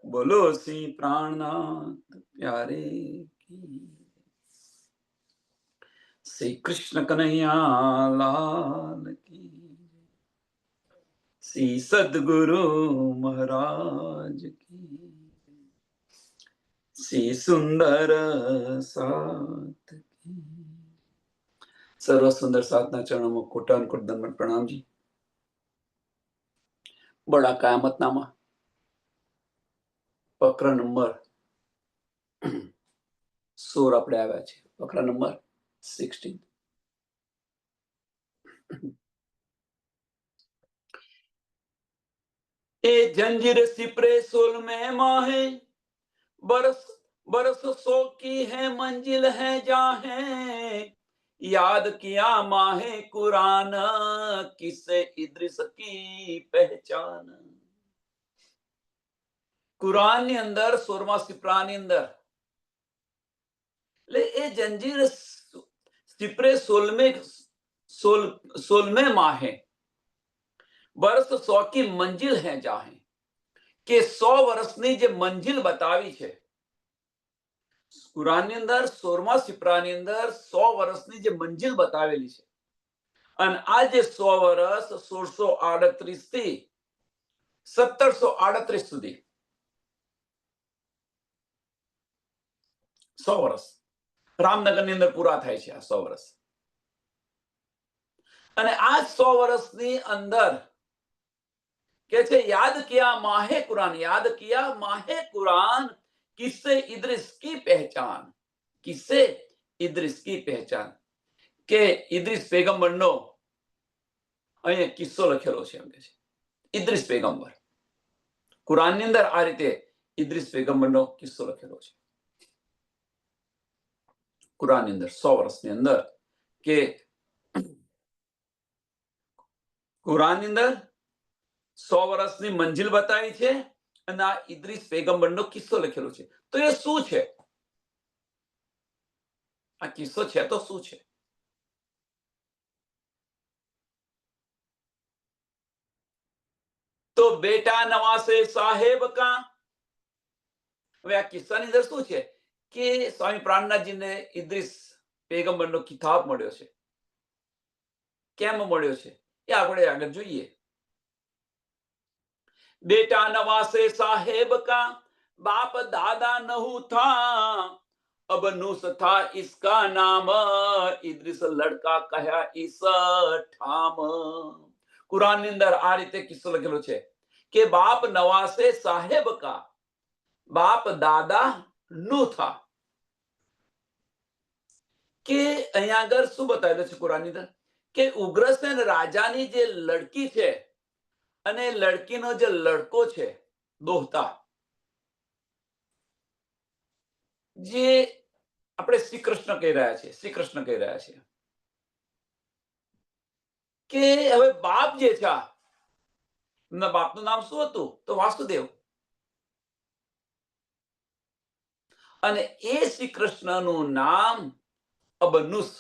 बोलो सिंह प्राणनाथ प्यारे की। श्री कृष्ण कन्हैया लाल की। श्री सद्गुरु महाराज की। श्री सुंदर साथ की। सर्व सुंदर साधना चरणों में कोटान कोट दंडवत प्रणाम जी। बड़ा कयामतनामा ફકરા નંબર 16 આપણે આવ્યા છે। ફકરા નંબર 16। ए जंजीर सिपरे सोल में माहे बरस बरस सौ की है मंजिल है जाहे याद किया माहे कुरान किसे इद्रिस की पहचान। कुरान ની અંદર 16મા સિપરાની અંદર એટલે એ જંજીર સિપરે સોલમે માહે बरस 100 की मंजिल है जाहे કે 100 વર્ષની જે મંજિલ બતાવી છે કુરાનની અંદર 16મા સિપરાની અંદર 100 વર્ષની જે મંજિલ બતાવેલી છે અને આ જે 100 વર્ષ 1638 થી 1738 સુધી 100 વર્ષ રામનગરની અંદર પૂરા થાય છે આ 100 વર્ષ। અને આ 100 વર્ષની અંદર કે છે याद किया माहे कुरान याद किया माहे कुरान किससे इद्रिस की पहचान किससे इद्रिस की पहचान કે ઇદ્રિસ પેગમ્બરનો અહીંયા કિસ્સો લખેલો છે એમ કે છે ઇદ્રિસ પેગમ્બર કુરાનની અંદર આ રીતે ઇદ્રિસ પેગમ્બરનો કિસ્સો લખેલો છે કુરાનની અંદર 100 વર્ષની અંદર કે કુરાનની અંદર 100 વર્ષની મંજિલ બતાવી છે અને આ ઇદ્રિસ પેગમ્બરનો કિસ્સો લખેલો છે। તો એ શું છે આ કિસ્સો છે તો શું છે તો બેટા નવાસે સાહેબ કા હવે આ કિસ્સાની અંદર શું છે કે સ્વામી પ્રાણનાથજીને ઇદ્રિસ પેગમ્બરનો કિતાબ મળ્યો છે। કેમ મળ્યો છે એ આપણે આગળ જોઈએ। बेटा नवासे साहेब का बाप दादा नहु था अब नूस था इसका नाम इद्रिस लड़का कहा इस ठाम। कुरान ની અંદર આ રીતે કિસ્સો લખેલો છે કે બાપ નવાસે સાહેબ કા બાપ દાદા નું था કે અહીંયા આગળ શું બતાવેલું છે કુરાનની અંદર કે ઉગ્રસેન રાજાની જે લડકી છે અને લડકીનો જે લડકો છે દોહતા જે આપણે શ્રી કૃષ્ણ કહી રહ્યા છે શ્રી કૃષ્ણ કહી રહ્યા છે કે હવે બાપ જે છે એમના બાપનું નામ શું હતું તો વાસુદેવ અને એ શ્રી કૃષ્ણનું નામ અબનુસ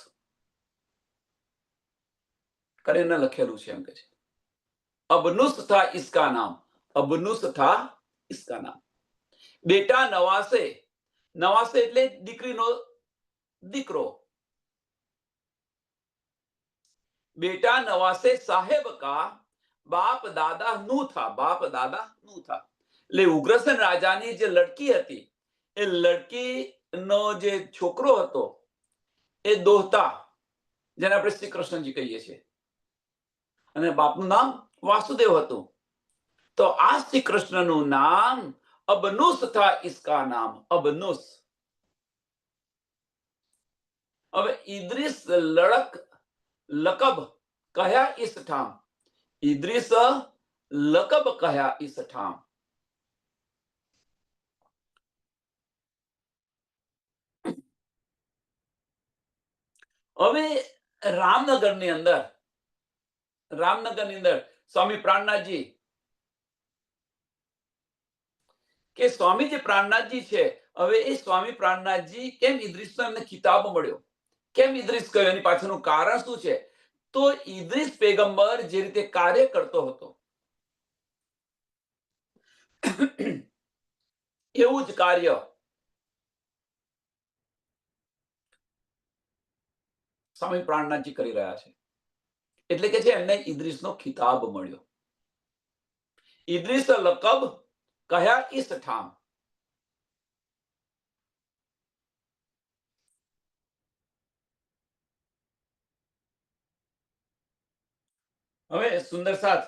કરીને લખેલું છે એમ કે છે अबनुस था इसका नाम अबनुस था इसका नाम। बेटा नवासे नवासे એટલે દીકરીનો દીકરો बेटा नवासे साहेब का बाप दादा नु था बाप दादा नु था એટલે ઉગ્રસેન રાજાની જે લડકી હતી એ લડકીનો જે છોકરો હતો એ દોહતા જેને આપણે શ્રી કૃષ્ણજી કહીએ છીએ અને બાપનું નામ वासुदेव હતું। તો આ શ્રી કૃષ્ણનું નામ અબનુસ था इसका नाम अबनुस। હવે ઇદ્રિસ લડક લકબ કહ્યા इस ठाम ઇદ્રિસ લકબ કહ્યા इस ठाम। હવે રામનગરની અંદર સ્વામી પ્રાણનાથજી કે સ્વામી જે પ્રાણનાથજી છે હવે એ સ્વામી પ્રાણનાથજી કેમ ઇદ્રિસનો એમને ખિતાબ મળ્યો કેમ ઇદ્રિસ કહ્યો એની પાછળનું કારણ શું છે તો ઇદ્રિસ પેગમ્બર જે રીતે કાર્ય કરતો હતો એવું જ કાર્ય સ્વામી પ્રાણનાથજી કરી રહ્યા છે. એટલે કે છે એમને ઇદ્રીસનો ખિતાબ મળ્યો. ઇદ્રીસ લકબ કહ્યા ઇસ ઠામ. હવે સુંદર સાથ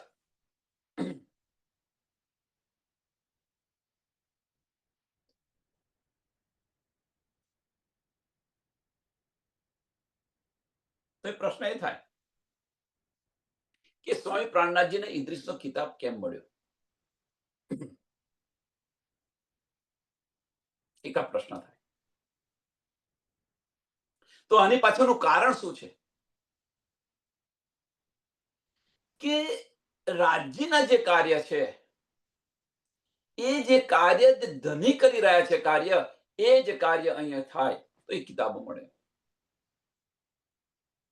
તો પ્રશ્ન એ થાય કે સ્વામી પ્રાણનાથજીને ઇદ્રીસનો ખિતાબ કેમ મળ્યો? એક આ પ્રશ્ન થાય. તો આની પાછળનું કારણ શું છે? કે રાજ્યના જે કાર્ય છે એ જે કાર્ય ધની કરી રહ્યા છે કાર્ય, એ જ કાર્ય અહીંયા થાય તો એ કિતાબો મળે.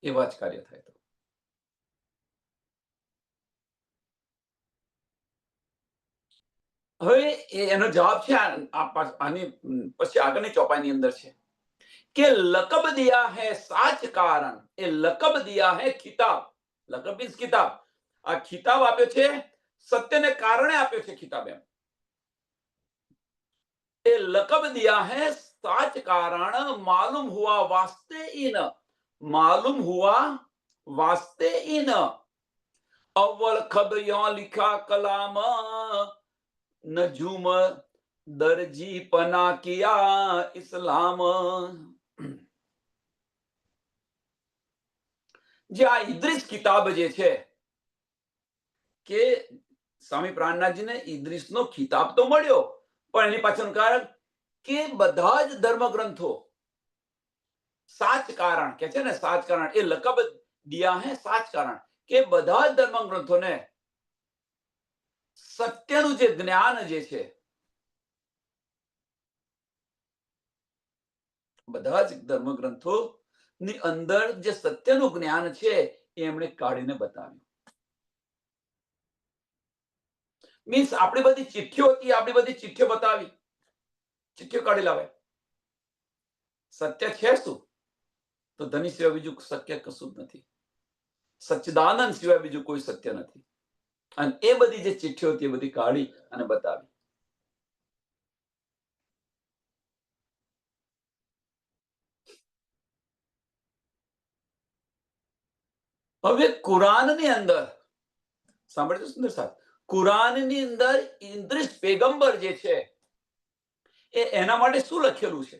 એવા જ કાર્ય થાય. તો હવે એનો જવાબ છે આની પછી આગળની ચોપાઈની અંદર છે કે લકબ દિયા હૈ સાચ કારણ. એ લકબ દિયા હૈ ખિતાબ. લકબ મીન્સ કિતાબ. આ ખિતાબ આપ્યો છે સત્યને કારણે આપ્યો છે ખિતાબ. એમ એ લકબ દિયા હૈ સાચ કારણ માલુમ હુआ वास्ते इन. मालूम हुआ वास्ते इन. अव्वल खब यो लिखा कलाम नजूम दर्जी पना किया इस्लाम. જે આ ઇદ્રીસ કિતાબ જે છે કે સ્વામી પ્રાણનાથજીને ઇદ્રીસનો ખિતાબ તો મળ્યો, પણ એની પાછળનું કારણ કે બધા જ ધર્મગ્રંથો સાચ કારણ કે છે ને, સાચ કારણ એ લકબ દિયા હે સાચ કારણ કે બધા જ ધર્મગ્રંથોને સત્યનું જે જ્ઞાન જે છે, બધા જ ધર્મગ્રંથો ની અંદર જે સત્યનું જ્ઞાન છે એ એમણે કાઢીને બતાવ્યું. મીન્સ આપણી બધી ચિઠ્ઠીઓ હતી, આપણી બધી ચિઠ્ઠીઓ બતાવી, ચિઠ્ઠીઓ કાઢી લાવે. સત્ય છે શું? તો ધની સિવાય બીજું સત્ય કશું જ નથી. સચ્ચિદાનંદ સિવાય બીજું કોઈ સત્ય નથી. અને એ બધી જે ચિઠ્ઠીઓ હતી એ બધી કાઢી અને બતાવી. હવે કુરાનની અંદર સાંભળજો સુંદર સાહેબ, કુરાનની અંદર ઇદ્રીસ પેગંબર જે છે એના માટે શું લખેલું છે?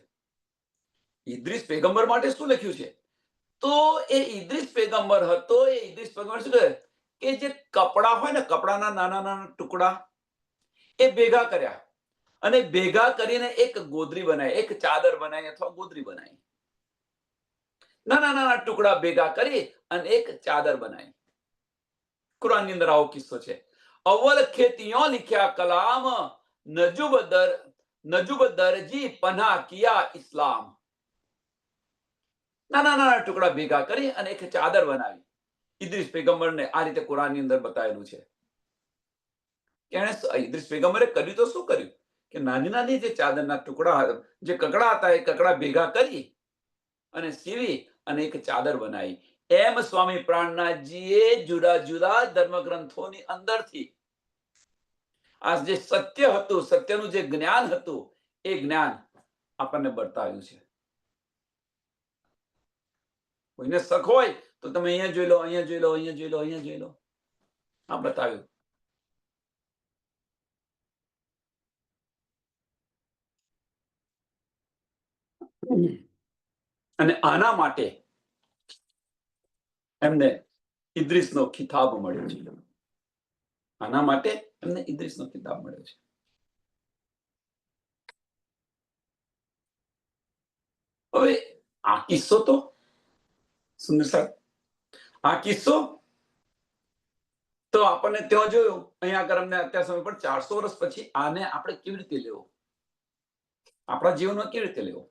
ઇદ્રીસ પેગંબર માટે શું લખ્યું છે? તો એ ઇદ્રીસ પેગંબર હતો. એ ઇદ્રીસ પેગંબર શું કહે કે જે કપડા હોય ને, કપડાના નાના નાના ટુકડા એ ભેગા કર્યા અને ભેગા કરીને એક ગોદરી બનાવી, એક ચાદર બનાવી અથવા ગોદરી બનાવી. નાના નાના ટુકડા ભેગા કરી અને એક ચાદર બનાવી. કુરાનની અંદર આવો કિસ્સો છે. અવ્વલ ખેતીઓ लिख्या कलाम नजुब दर्जी पना किया इस्लाम. નાના નાના ટુકડા ભેગા કરી અને એક ચાદર બનાવી. ઇદ્રીસ પેગંબરને આ રીતે કુરાનની અંદર બતાવેલું છે. ઇદ્રીસ પેગંબરે કર્યું તો શું કર્યું કે નાની નાની જે ચાદરના ટુકડા, જે કકડા હતા, એ કકડા ભેગા કરી અને સીવી અને એક ચાદર બનાવી. એમ સ્વામી પ્રાણનાથજીએ જુદા જુદા ધર્મગ્રંથોની અંદરથી આ જે સત્ય હતું, સત્યનું જે જ્ઞાન હતું, એ જ્ઞાન આપણને બતાવ્યું છે. કોઈને શક હોય તો તમે અહીંયા જોઈ લો, અહીંયા જોઈ લો, અહીંયા જોઈ લો, અહીંયા જોઈ લો. આ બતાવ્યું. અને આના માટે એમને ઇદ્રીસનો ખિતાબ મળ્યો છે. આના માટે એમને ઇદ્રીસનો ખિતાબ મળ્યો છે. હવે આ કિસ્સો તો સુંદર સાહેબ, આ કિસ્સો તો આપણને ત્યાં જોયું. અહીંયા આગળ અમને અત્યાર સમય પર 400 વર્ષ પછી આને આપણે કેવી રીતે લેવો, આપણા જીવનમાં કેવી રીતે લેવો?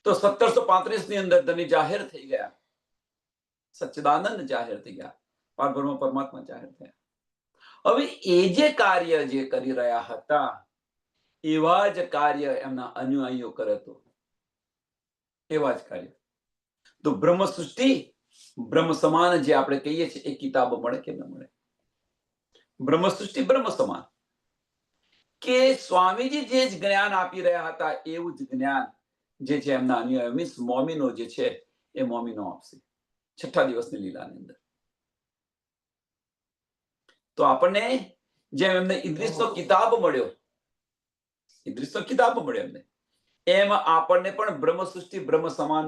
તો 1735 ની અંદર ધની જાહેર થઈ ગયા, સચ્ચિદાનંદ જાહેર થઈ ગયા. પારબ્રહ્મ પરમાત્મા જાહેર થયા। હવે એ જે કાર્ય જે કરી રહ્યા હતા એવા જ કાર્ય એમના અનુયાયીઓ કરે તો એવા જ કાર્ય। તો બ્રહ્મ સૃષ્ટિ બ્રહ્મ સમાન જે આપણે કહીએ છીએ એ કિતાબ મળે કે ન મળે? બ્રહ્મ સૃષ્ટિ બ્રહ્મ સમાન કે સ્વામીજી જે જ જ્ઞાન આપી રહ્યા હતા એવું જ જ્ઞાન જે છે એમના અનુયાયી મીન્સ મોમીનો જે છે એ મોમીનો આપશે છઠ્ઠા દિવસની લીલાની અંદર। તો આપણને જેમ એમને ઇદ્રીસનો કિતાબ મળ્યો, ઇદ્રીસનો કિતાબ મળ્યો એમને, એમ આપણને પણ બ્રહ્મ સૃષ્ટિ બ્રહ્મ સમાન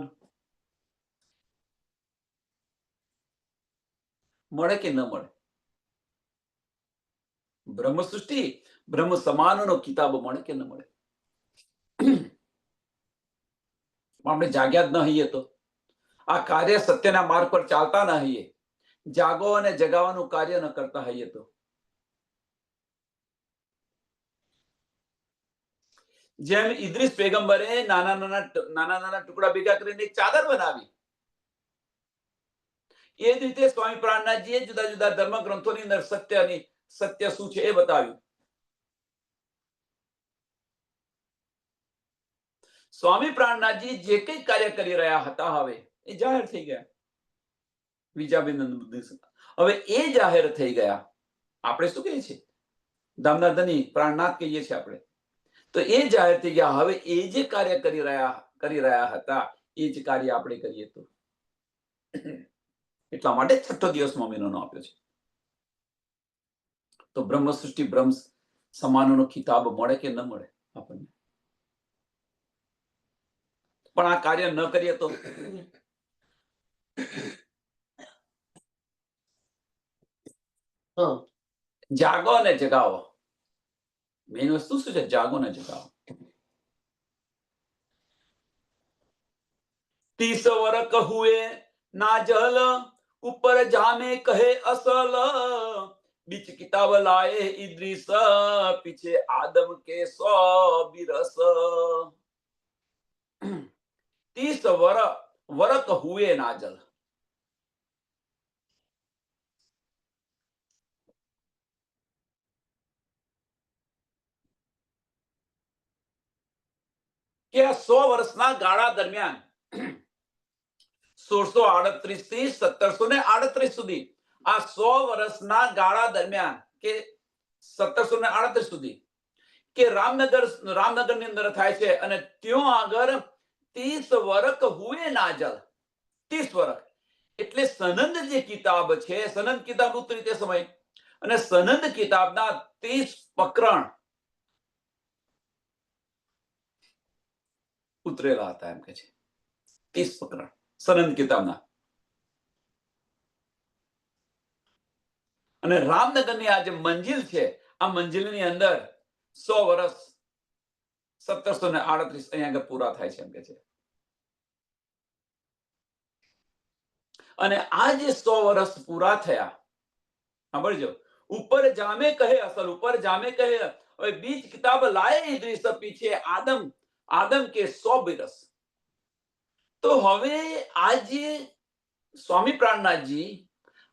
મળે કે ન મળે? બ્રહ્મ સૃષ્ટિ બ્રહ્મ સમાનનો કિતાબ મળે કે ન મળે? આપણે જાગ્યા જ ન હઈએ તો, આ કાર્ય સત્યના માર્ગ પર ચાલતા ન હઈએ, જાગો અને જગાવાનું કાર્ય ન કરતા હઈએ તો, જેમ ઇદ્રીસ પેગંબરે નાના નાના ટુકડા ભેગા કરીને એક ચાદર બનાવી, એ જ રીતે સ્વામી પ્રાણનાથજીએ જુદા જુદા ધર્મ ગ્રંથોની અંદર સત્ય શું છે એ બતાવ્યું। સ્વામી પ્રાણનાથજી જે કંઈ કાર્ય કરી રહ્યા હતા હવે એ જાહેર થઈ ગયા વિજાબેન। હવે એ જાહેર થઈ ગયા, આપણે શું કહીએ છીએ? ધામના ધની પ્રાણનાથ કહીએ છીએ આપણે। તો એ જાહેર થઈ ગયા, હવે એ જે કાર્ય કરી રહ્યા હતા એ જ કાર્ય આપણે કરીએ તો, એટલા માટે છઠ્ઠો દિવસ મમ્મીનો આપ્યો છે। તો બ્રહ્મ સૃષ્ટિ બ્રહ્મ સમાનનો ખિતાબ મળે કે ન મળે આપણને? પણ આ કાર્ય ન કરીએ તો જાગો અને જગાવો, મેઇન વસ્તુ શું છે? જાગો ને જગાવો। 30 વરક હુએ ના જલ ઉપર જામે કહે અસલ बीच किताब लाए इद्रिस पीछे आदम के 100 बिरस। 30 वरक हुए नाजल, કે 100 વર્ષના ગાળા દરમિયાન 1638 થી 1738 સુધી, આ 100 વર્ષના ગાળા દરમિયાન કે 1738 સુધી કે રામનગરની અંદર થાય છે અને ત્યાં આગળ 30 વરક હુએ નાજલ, 30 વરક એટલે સનંદ જે કિતાબ છે, સનંદ કિતાબ ઉતરી તે સમય, અને સનંદ કિતાબના 30 પ્રકરણ ઉતરેલા હતા એમ કે છે। 30 પ્રકરણ સનંદ કિતાબના, અને રામનગરની આ જે મંજિલ છે આ મંજિલની અંદર 100 વર્ષ 1738 અહીંયા આગળ પૂરા થાય છે એમ કે છે। અને આ જે 100 વર્ષ પૂરા થયા, સાંભળજો, ઉપર જામે કહે અસલ, ઉપર જામે કહે, હવે બીજ કિતાબ લાए इद्रिस पीछे आदम के 100 बिरस। તો હવે આ જે સ્વામી પ્રાણનાથજી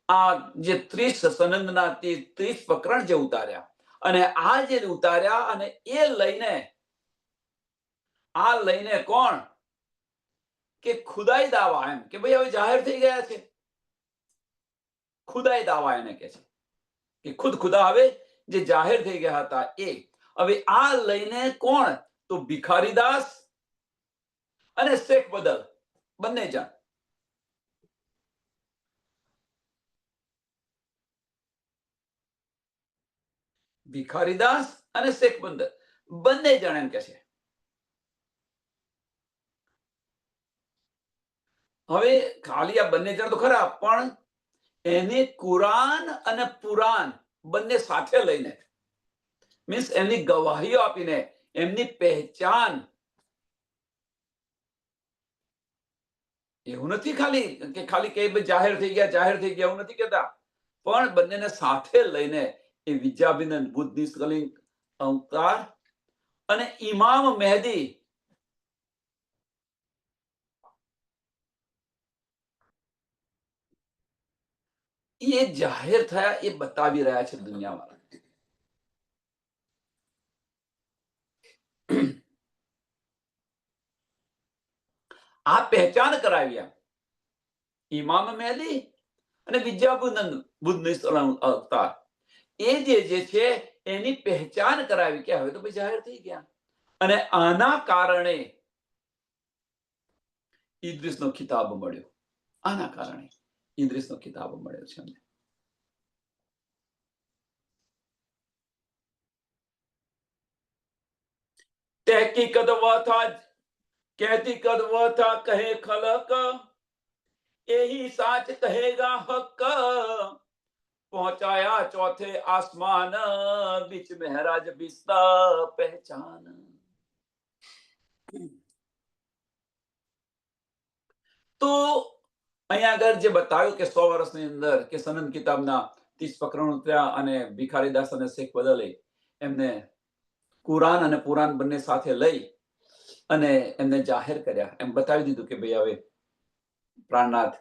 આ જે 30 સનંદના 30 પ્રકરણ જે ઉતાર્યા, અને આ જે ઉતાર્યા અને એ લઈને કોણ કે ખુદાઈ દાવા, એમ કે ભાઈ હવે જાહેર થઈ ગયા છે, ખુદાઈ દાવા એને કે છે કે ખુદા હવે જે જાહેર થઈ ગયા હતા એ, હવે આ લઈને કોણ? તો ભિખારીદાસ અને શેખ બદલ બંને જણ, ભિખારીદાસ અને શેખ બદલ બંને જણ એમ કે છે। હવે ખાલી આ બંને જણ તો ખરા, પણ એને કુરાન અને પુરાણ બંને સાથે લઈને, મીન્સ એમની ગવાહીઓ આપીને, એમની પહેચાન, એવું નથી ખાલી કે જાહેર થઈ ગયા એવું નથી કહેતા, પણ બંનેને સાથે લઈને એ વિદ્યાભિનંદન બુદ્ધ નિષ્કલિંગ અવતાર અને ઇમામ મહેદી, એ જાહેર થયા, એ બતાવી રહ્યા છે દુનિયાવાળાને. આ પહેચાન કરાવ્યા ઇમામ મહેદી અને વિદ્યાબુદ્ધ અવતાર. એ જે છે એની પહેચાન કરાવી કે હવે તો ભાઈ જાહેર થઈ ગયા. અને આના કારણે ઇદ્રીસનો ખિતાબ મળ્યો. આના કારણે ઇદ્રીસનો ખિતાબ મળ્યો છે અમને. तहकीकत वह था, कहती कद वह था, कहे खलक यही साच कहेगा हक, पहुंचाया चौथे आसमान बीच महराज बिस्ता पहचान. તો અહીંયા આગળ જે બતાવ્યું કે 100 વર્ષની અંદર કે સનદ કિતાબના 30 પ્રકરણ ઉતર્યા અને ભિખારીદાસ અને શેખ બદલે એમને કુરાન અને પુરાણ બંને સાથે લઈ અને એમને જાહેર કર્યા. એમ બતાવી દીધું કે ભાઈ હવે પ્રાણનાથ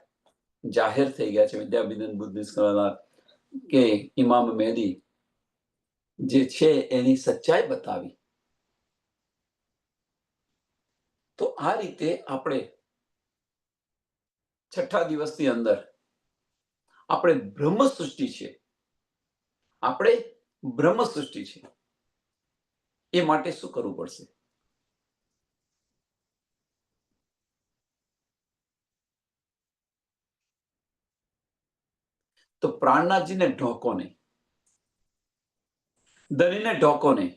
જાહેર થઈ ગયા છે. વિદ્યાબિંદન બુદ્ધિસ્ટ કે ઇમામ મહેદી જે છે એની સચ્ચાઈ બતાવી. તો આ રીતે આપણે છઠ્ઠા દિવસની અંદર આપણે બ્રહ્મ સૃષ્ટિ છે, આપણે બ્રહ્મ સૃષ્ટિ છે એ માટે શું કરવું પડશે? તો પ્રાણનાથજીને ઢોકો નહીં, ધનીને ઢોકો નહીં,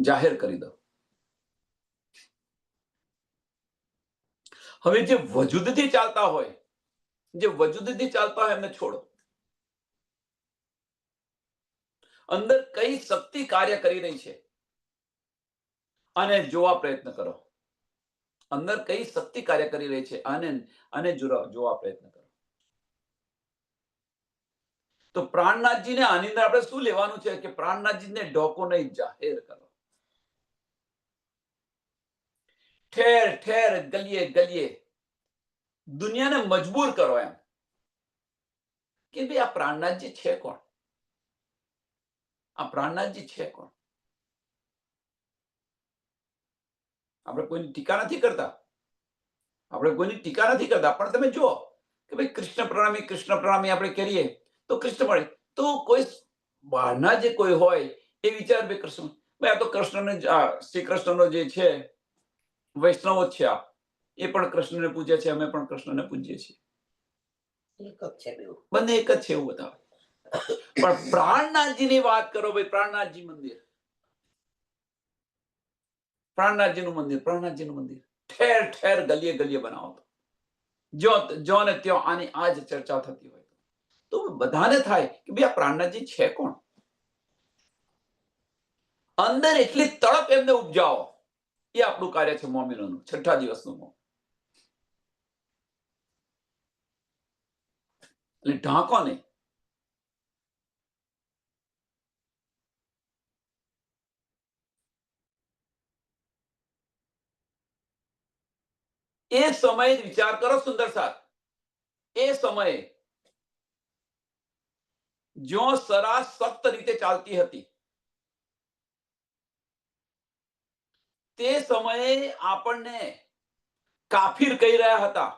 જાહેર કરી દો. હવે જે વજૂદથી ચાલતા હોય, એમને છોડો. અંદર કઈ શક્તિ કાર્ય કરી રહી છે અને જોવા પ્રયત્ન કરો. અંદર કઈ શક્તિ કાર્ય કરી રહી છે અને જોવા પ્રયત્ન કરો. તો પ્રાણનાથજીને આની અંદર આપણે શું લેવાનું છે કે પ્રાણનાથજીને ઢોકો નહીં, જાહેર કરો. ઠેર ઠેર ગલીએ ગલીએ દુનિયાને મજબૂર કરો એમ કે ભાઈ આ પ્રાણનાથજી છે કોણ? આ પ્રાણનાથજી છે કોણ? આપણે કોઈની ટીકા નથી કરતા, પણ તમે જુઓ કે ભાઈ કૃષ્ણ પ્રણામી આપણે કરીએ તો કૃષ્ણ મળે. તો કોઈ બહારના જે કોઈ હોય એ વિચાર ભાઈ કૃષ્ણ, ભાઈ આ તો કૃષ્ણને શ્રી કૃષ્ણનો જે છે વૈષ્ણવો જ છે, આ એ પણ કૃષ્ણને પૂજે છે, અમે પણ કૃષ્ણને પૂજીએ છીએ, બંને એક જ છે એવું બતાવે. પણ પ્રાણનાથજીની વાત કરો ભાઈ, પ્રાણનાથજીનું મંદિર ઠેર ઠેર ગલીએ ગલીએ બનાવો. જો ને ત્યાં આની આ જ ચર્ચા થતી હોય તો બધાને થાય કે ભાઈ આ પ્રાણનાથજી છે કોણ? અંદર એટલી તડપ એમને ઉપજાવો. એ આપણું કાર્ય છે મોમીનોનું, છઠ્ઠા દિવસનું મોમ. એટલે ઢાંકો નહીં. એ સમયે વિચાર કરો સુંદર સાથ, એ સમયે જો સરાસ સખ્ત રીતે ચાલતી હતી તે સમયે આપણને કાફિર કહી રહ્યા હતા,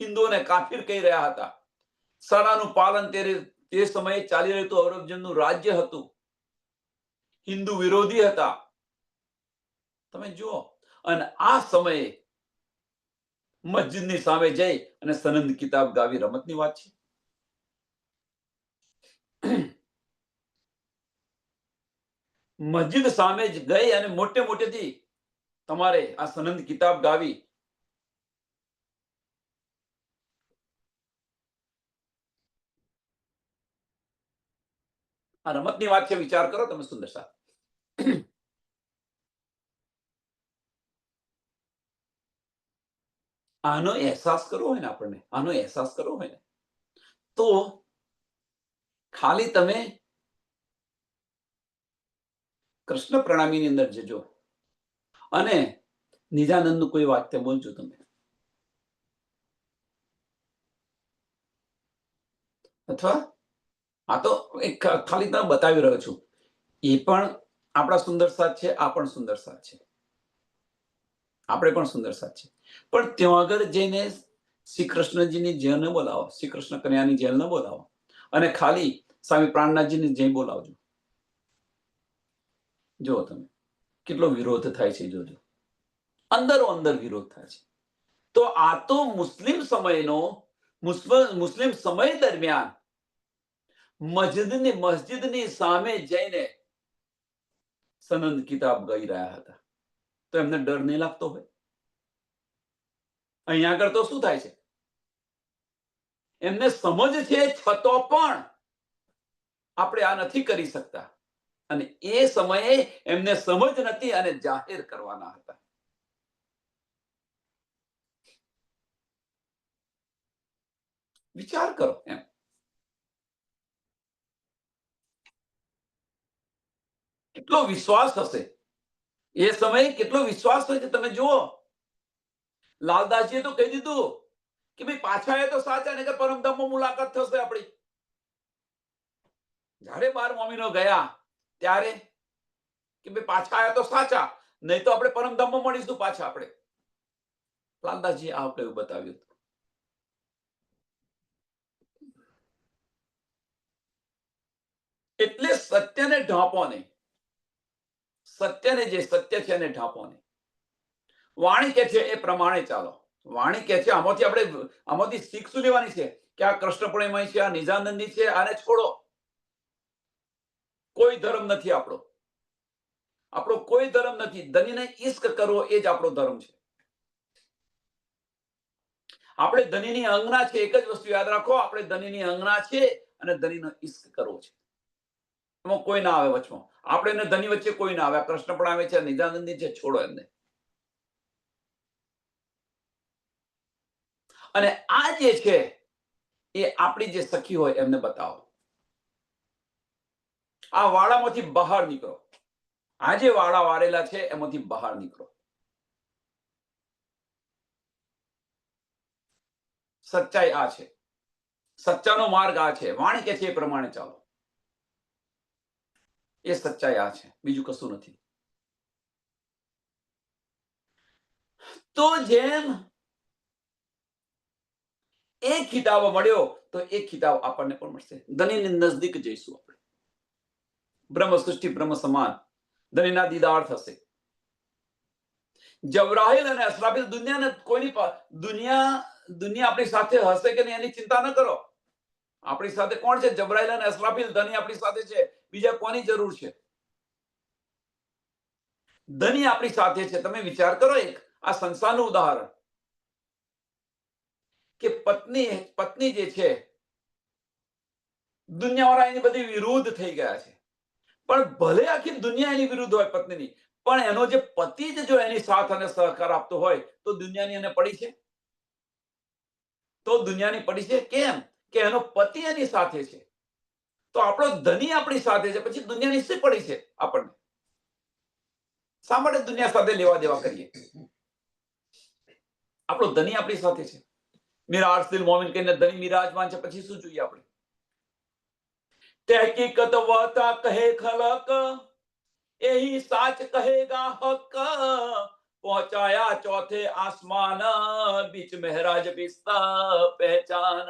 હિન્દુઓને કાફિર કહી રહ્યા હતા. સરાનું પાલન તે સમયે ચાલી રહ્યું હતું. ઔરંગઝેબનું રાજ્ય હતું, હિન્દુ વિરોધી હતા. તમે જુઓ, અને આ સમયે મસ્જિદની સામે જઈ અને સનદ કિતાબ ગાવી રમતની વાત છે? મસ્જિદ સામે જ ગઈ અને મોટેથી તમારે આ સનદ કિતાબ ગાવી આ રમતની વાત છે? વિચાર કરો તમે સુંદર સાહેબ. આનો અહેસાસ કરવો હોય ને આપણને, તો ખાલી તમે કૃષ્ણ પ્રણામીની અંદર જજો અને નિજાનંદનું કોઈ વાક્ય બોલજો તમે. અથવા આ તો એક ખાલી તમને બતાવી રહ્યો છું. એ પણ આપણા સુંદર સાથ છે, આ પણ સુંદર સાથ છે, આપણે પણ સુંદર સાથ છે. પણ ત્યાં આગળ જઈને શ્રી કૃષ્ણજીની જેલ ન બોલાવો, શ્રી કૃષ્ણ કન્યાની જેલ ન બોલાવો અને ખાલી સ્વામી પ્રાણનાથજીની જય બોલાવજો. જુઓ તમે કેટલો વિરોધ થાય છે, જોજો. અંદરો અંદર વિરોધ થાય છે. તો આ તો મુસ્લિમ સમયનો મુસ્લિમ સમય દરમિયાન મસ્જિદની સામે જઈને સનદ કિતાબ ગાઈ રહ્યા હતા. તો એમને ડર નહીં લાગતો હોય? અહીંયા આગળ તો શું થાય છે? એમને સમજ છે છતો પણ આપણે આ નથી કરી શકતા, અને એ સમયે એમને સમજ નથી અને જાહેર કરવાના હતા. વિચાર કરો. એમ કેટલો વિશ્વાસ હશે એ સમયે, કેટલો વિશ્વાસ હોય છે તમે જુઓ. લાલદાસજીએ તો કહી દીધું કે ભાઈ પાછા એ તો સાચા, ને કે પરમધામમાં મુલાકાત થશે આપણી. જ્યારે 12 મોમીનો ગયા ત્યારે કે ભાઈ પાછા આયા તો સાચા, નહીં તો આપણે પરમધામમાં મળીશું પાછા આપણે. લાલદાસજી આપણે એવું બતાવ્યું. એટલે સત્યને ઢાંપો નહીં. સત્યને જે સત્ય છે એને ઢાંપો નહીં. વાણી કે છે એ પ્રમાણે ચાલો. વાણી કે છે આમાંથી શીખ શું લેવાની છે કે આ કૃષ્ણપૂર્ણિમા છે, આ નિજાનંદી છે, આને છોડો. કોઈ ધર્મ નથી આપણો. આપણો કોઈ ધર્મ નથી. ધનીને ઈશ્ક કરવો એ જ આપણો ધર્મ છે. આપણે ધનીની અંગના છે. એક જ વસ્તુ યાદ રાખો, આપણે ધનીની અંગના છે અને ધનીનો ઈશ્ક કરવો છે. એમાં કોઈ ના આવે વચમાં. આપણે ને ધની વચ્ચે કોઈ ના આવે. કૃષ્ણ પણ આવે છે, નિજાનંદી છે, છોડો એમને. અને આ જે છે એ આપણી જે સખી હોય એમને બતાવો. આ વાડામાંથી બહાર નીકળો. આ જે વાડા વારેલા છે એમાંથી બહાર નીકળો. સચ્ચાઈ આ છે. સચ્ચાનો માર્ગ આ છે. વાણી કે છે એ પ્રમાણે ચાલો. એ સચ્ચાઈ આ છે, બીજું કશું નથી. તો જેમ એક ખિતાબ મળ્યો તો એક ખિતાબ આપણને પણ મળશે. ધનીની નજદીક જઈશું આપણે. બ્રહ્મ સૃષ્ટિ બ્રહ્મ સમાન ધનીના દીદાર થશે. જબરાઈલ અને અસરાફીલ દુનિયાને કોઈની દુનિયા આપણી સાથે હશે કે નહીં એની ચિંતા ન કરો. આપણી સાથે કોણ છે? જબરાઈલ અને અસરાફીલ. ધની આપણી સાથે છે. બીજા કોની જરૂર છે? ધની આપણી સાથે છે. તમે વિચાર કરો એક આ સંસારનું ઉદાહરણ કે પત્ની જે છે, દુનિયાવાળા એની બધી વિરુદ્ધ થઈ ગયા છે. પણ ભલે આખી દુનિયા એની વિરુદ્ધ હોય પત્નીની, પણ એનો જે પતિ જ જો એની સાથ અને સહકાર આપતો હોય તો દુનિયાની એને પડી છે? તો દુનિયાની પડી છે. કેમ? કે એનો પતિ એની સાથે છે. તો આપણો ધની આપણી સાથે છે, પછી દુનિયાની શી પડી છે આપણને? શા માટે દુનિયા સાથે લેવા દેવા કરીએ? આપણો ધની આપણી સાથે છે. મિરાજ દિલ મોમિન કહીને ધની મિરાજમાન છે, પછી શું જોઈએ આપણે? તहकीकत वता कहे खलक यही साच कहेगा हक पहुंचाया चौथे आसमान बीच महराज बिस्ता पहचान.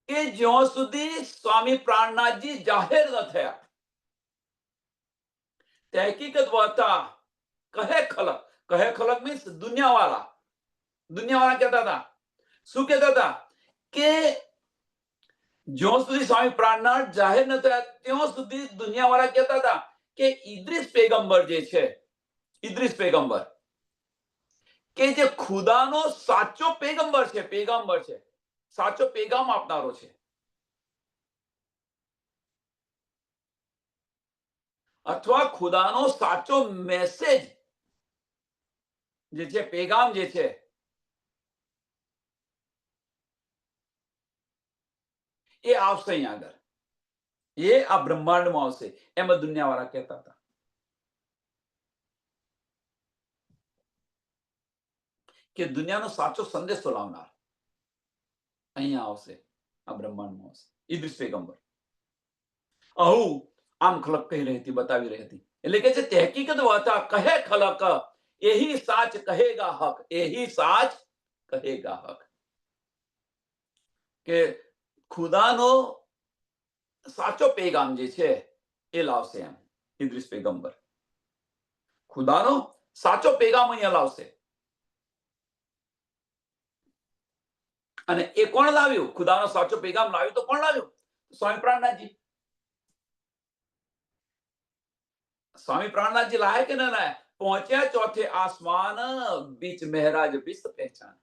કે જ્યાં સુધી સ્વામી પ્રાણનાથજી જાહેર ન થયા, તहकीकत वता કહે ખલક મીન્સ દુનિયાવાળા કહેતા હતા. શું કહેતા હતા? કે જ્યાં સુધી સ્વામી પ્રાણનાથ જાહેર ન થયા ત્યાં સુધી દુનિયાવાળા કહેતા હતા કે ઇદ્રીસ પેગંબર જે છે, ઇદ્રીસ પેગંબર કે જે ખુદાનો સાચો પેગંબર છે, સાચો પેગામ આપનારો છે, અથવા ખુદાનો સાચો મેસેજ જે છે, પેગામ જે છે, એ આવશે અહીંયા આગળ. એ આ બ્રહ્માંડમાં આવશે, એમાં દુનિયાવાળા કહેતા હતા. કે દુનિયાનો સાચો સંદેશો લાવનાર અહીંયા આવશે, આ બ્રહ્માંડમાં આવશે. ઇદ્રીસ પેગમ્બર આવું આમ ખલક કહી રહી હતી, બતાવી રહી હતી. એટલે કે છે તે હકીકત વાતા કહે ખલક, એહી સાચ કહેગા હક, એહી સાચ કહેગા હક. કે ખુદાનો સાચો પેગામ જે છે એ લાવશે એમ ઇદ્રીસ પેગમ્બર. ખુદાનો સાચો પેગામ અહીંયા લાવશે. અને એ કોણ લાવ્યું? ખુદાનો સાચો પેગામ લાવ્યું તો કોણ લાવ્યું? સ્વામી પ્રાણનાથજી. स्वामी प्राणनाथ जी लाए कि ना लाए? पहुंचे चौथे आसमान, बीच महराज बिस्त पहचान.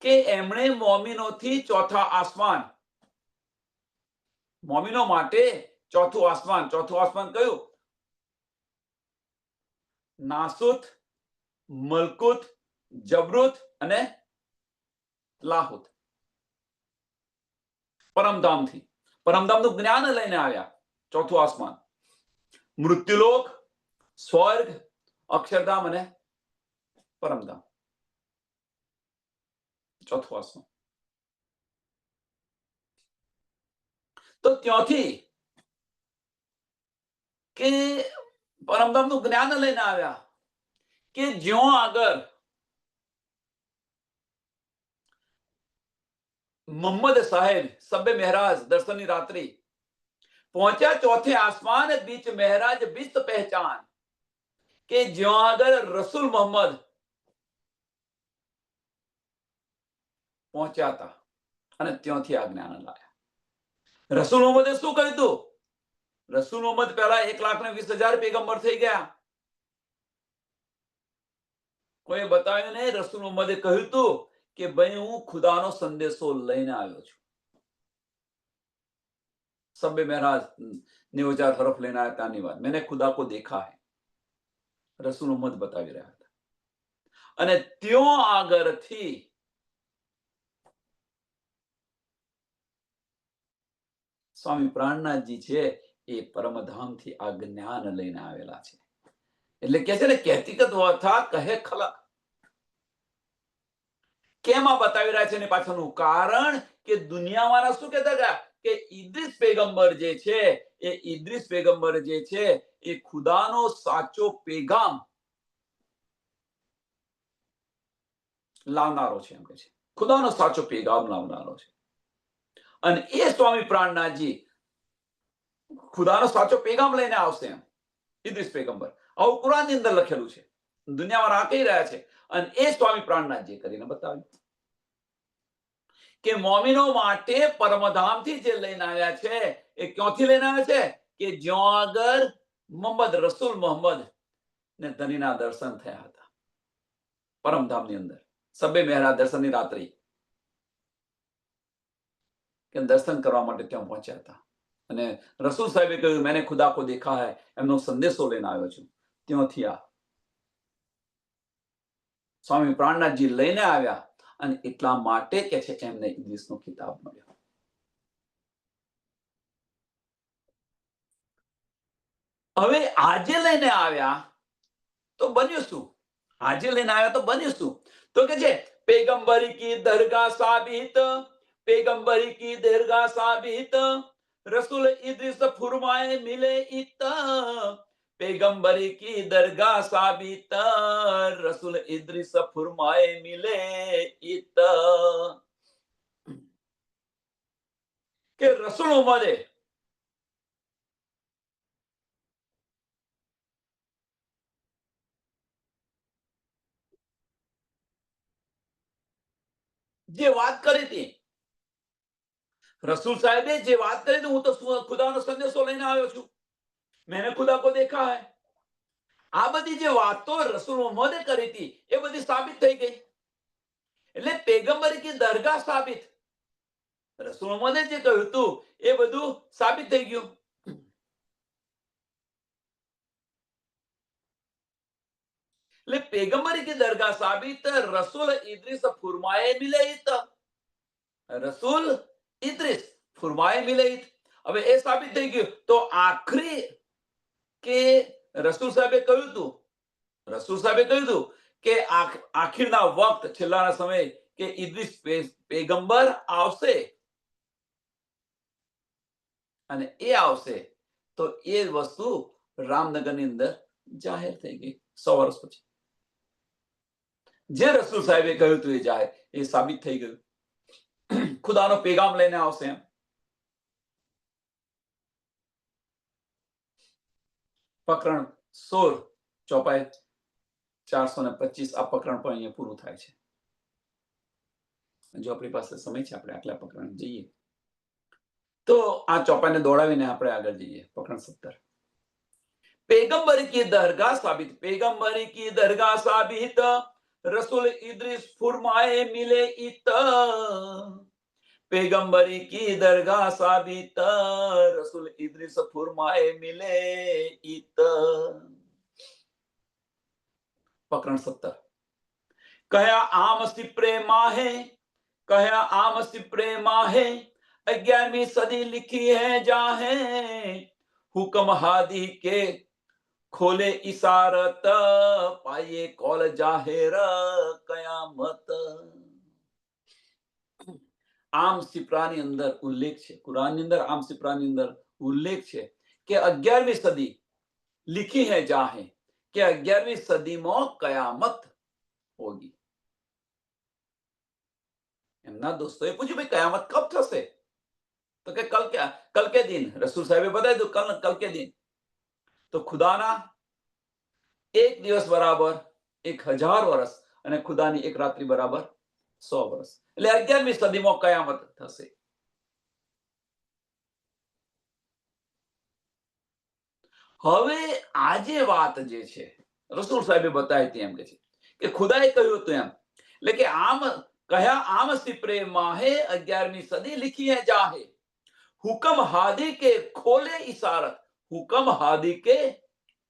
કે એમણે મોમિનોથી ચોથા આસમાન, મોમિનો માટે ચોથું આસમાન. ચોથું આસમાન કયું? નાસુત, મલકુત, જબરુત અને લાહુત. પરમધામથી, પરમધામનું જ્ઞાન લઈને આવ્યા. ચોથું આસમાન મૃત્યુલોક, સ્વર્ગ, અક્ષરધામ અને પરમધામ. ચોથું આસમાન. તો ત્યાંથી કે પરમધામનું જ્ઞાન લઈને આવ્યા કે જ્યાં આગળ मोहम्मद साहेब सब्बे महराज दर्शनी रात्रि पहुंचा चौथे आसमान, बीच महराज बिस्त पहचान. के ज्यों अगर रसूल मोहम्मद पहुंचा था અને ત્યાંથી આ જ્ઞાન લાયા. રસૂલ મોહમ્મદે શું કહ્યું હતું? રસૂલ મોહમ્મદ પહેલા 1,20,000 પેગમ્બર થઈ ગયા. કોઈ બતાવ્યું નહીં. રસૂલ મોહમ્મદે કહ્યું હતું કે ભાઈ હું ખુદાનો સંદેશો લઈને આવ્યો છું. સબ્બે महराज 9000 हरफ लेना है तानी बात. मैंने खुदा को देखा है. રસૂલ મોહમ્મદ બતાવી રહ્યા હતા. અને ત્યો આગળથી સ્વામી પ્રાણનાથજી છે એ પરમધામથી આ જ્ઞાન લઈને આવેલા છે. એટલે કે છે ને કે હકીકત વાતા કહે ખલક. કેમ આ બતાવી રહ્યા છે? એની પાછળનું કારણ કે દુનિયાવાળા શું કહેતા હતા કે ઇદ્રીસ પેગમ્બર જે છે એ ઇદ્રીસ પેગમ્બર જે છે એ ખુદાનો સાચો પેગામ લાવનારો છે. એમ કે છે ખુદાનો સાચો પેગામ લાવનારો છે. અને એ સ્વામી પ્રાણનાથજી ખુદાનો સાચો પેગામ લઈને આવશે એમ ઇદ્રીસ પેગમ્બર. આવું કુરાનની અંદર લખેલું છે. દુનિયાવાળા કહી રહ્યા છે. અને એ સ્વામી પ્રાણનાથજી કરીને બતાવ્યું કે મોમિનો માટે પરમધામથી જે લઈને આવ્યા છે એ ક્યાંથી લઈને આવ્યા છે? કે જ્યાં આગળ મોહમ્મદ રસૂલ મોહમ્મદ ને ધનીના દર્શન થયા હતા પરમધામની અંદર. સબ્બે મહેરાજ દર્શનની રાત્રિ કે દર્શન કરવા માટે ત્યાં પહોંચ્યા હતા. અને રસૂલ સાહેબે કહ્યું મેને ખુદા કો દેખા હૈ, એમનો સંદેશો લઈને આવ્યો છું. ત્યાંથી આ સ્વામી પ્રાણનાથજી લઈને આવ્યા. અને એટલા માટે કે છે એમને ઇદ્રીસનો કિતાબ મળ્યો. હવે આજે લઈને આવ્યા તો બન્યું શું? આજે લઈને આવ્યા તો બન્યું શું? તો કે છે પેગમ્બરી કી દરગાહ સાબિત, પેગમ્બરી કી દરગાહ સાબિત, રસૂલ ઇદ્રીસ ફુરમાए मिले इत, पैगंबरी की दरगाह साबित, रसूल इद्रीस फुरमाए मिले इत. કે રસૂલ મોહમ્મદે જે વાત કરી હતી, રસૂલ સાહેબે જે વાત કરી હતી, હું તો ખુદાનો સંદેશો લઈને આવ્યો છું, मैंने खुदा को देखा है. આ બધી જે વાતો રસૂલ મોહમ્મદે કરી હતી એ બધી સાબિત થઈ ગઈ. એટલે પેગમ્બરી કી દરગાહ સાબિત, રસૂલ મોહમ્મદે જે કહ્યું હતું એ બધું સાબિત થઈ ગયું. એટલે પેગમ્બરી કી દરગાહ સાબિત, રસૂલ ઇદ્રીસ ફુરમાए मिले इत, રસૂલ ઇદ્રીસ ફુરમાए मिले इत. હવે એ સાબિત થઈ ગયું. તો આખરી કે રસૂલ સાહેબે કહ્યું હતું, રસૂલ સાહેબે કહ્યું હતું કે આખીરના વખત, છેલ્લાના સમય કે ઇદ્રીસ પેગંબર આવશે અને એ આવશે તો એ વસ્તુ રામનગરની અંદર જાહેર થઈ ગઈ 100 વર્ષ પછી. જે રસૂલ સાહેબે કહ્યું હતું એ જાહેર, એ સાબિત થઈ ગયું. ખુદાનો પેગામ લઈને આવશે એમ. પ્રકરણ 16 ચોપાઈ 425 આ પ્રકરણ પણ અહીંયા પૂરું થાય છે. જો આપણી પાસે સમય છે આપણે આટલા પ્રકરણ જઈએ તો આ ચોપાઈને દોડાવીને આપણે આગળ જઈએ. પ્રકરણ 17 पैगंबरी की दरगाह साबित, पैगंबरी की दरगाह साबित रसूल इद्रिस फुरमाए मिले इत, पैगंबरी की दरगाह साबित रसूल इद्रिस फुरमाए मिले इत. प्रकरण 17 कया आम सिप्रे माहे, कया आम सिप्रे माहे 11वीं सदी लिखी है जाहे, हुक्म हादी के खोले इशारत पाए कौल जाहिर कयामत. આમ સિપ્રાની અંદર ઉલ્લેખ છે, કુરાનની અંદર આમ સિપ્રાની અંદર ઉલ્લેખ છે કે 11મી સદી लिखी है जाहे કે 11મી સદીમાં કયામત હોગી. એમના દોસ્તોએ પૂછ્યું ભાઈ કયામત કબ થશે? તો કે કલ કે દિન. રસૂલ સાહેબે બતાવી દીધું કલ કે દિન. તો ખુદાના એક દિવસ બરાબર 1000 વર્ષ અને ખુદાની એક રાત્રિ બરાબર 100 વર્ષ. એટલે 11મી સદીમાં કયામત થશે. હવે આજે વાત જે છે રસૂલ સાહેબે બતાવી હતી એમ કે છે કે ખુદાએ કહ્યું હતું એમ. એટલે કે આમ કયા આમ સિપ્રે માહે 11મી સદી लिखी है जाहे, हुक्म हादी के खोले इशारत, हुक्म हादी के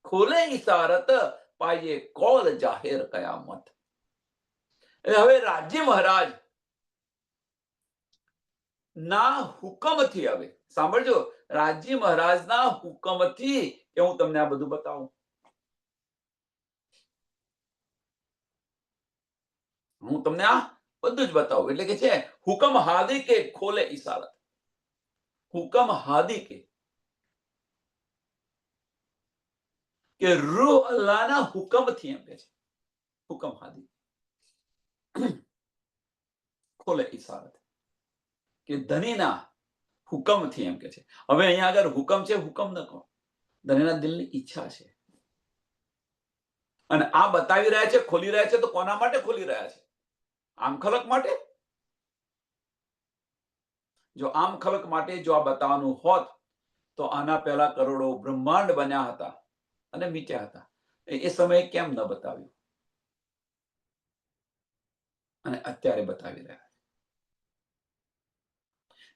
खोले इशारत पाए कौल जाहिर कयामत. હવે રાજ્ય મહારાજ ના હુકમથી, હવે સાંભળજો, રાજ્ય મહારાજના હુકમથી કે હું તમને આ બધું બતાવું. હું તમને આ બધું જ બતાવું. એટલે કે છે હુકમ હાદી કે ખોલે ઇશારત, હુકમ હાદી કે રૂહ અલ્લાહના હુકમથી એમ કે છે, હુકમ હાદી ખોલે ઇશારત કે ધણીના હુકમથી એમ કે છે. હવે અહીંયા આગળ હુકમ છે, હુકમ ન કહો, ધણીના દિલની ઈચ્છા છે. અને આ બતાવી રહ્યા છે, ખોલી રહ્યા છે, તો કોના માટે ખોલી રહ્યા છે? આમ ખલક માટે. જો આમ ખલક માટે જો આ બતાવવાનું હોત તો આના પહેલા કરોડો બ્રહ્માંડ બન્યા હતા અને મીટ્યા હતા. એ સમયે કેમ ન બતાવ્યું? અને અત્યારે બતાવી રહ્યા.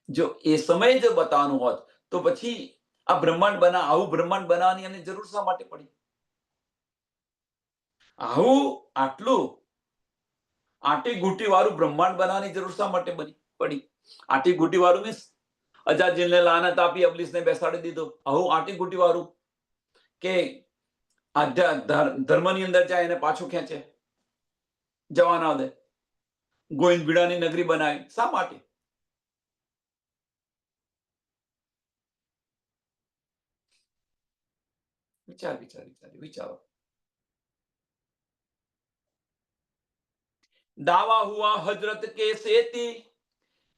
જો એ સમયે જો બતાવવાનું હોત તો પછી આ બ્રહ્માંડ આવું બ્રહ્માંડ બનાવવાની એની જરૂર શા માટે પડી? આવું આટલું આટી ગુટી વાળું બ્રહ્માંડ બનાવવાની જરૂર શા માટે પડી? આટી ગુટી વાળું મીન્સ અજાજીલને લાનત આપી અબલીસને બેસાડી દીધો. આવું આટી ગુટી વાળું કે ધર્મની અંદર જાય એને પાછું ખેંચે, જવા ના દે, ગોવિંદ ભીડાની નગરી બનાવી. શા માટે? વિચારો. दावा हुआ हजरत के सेती,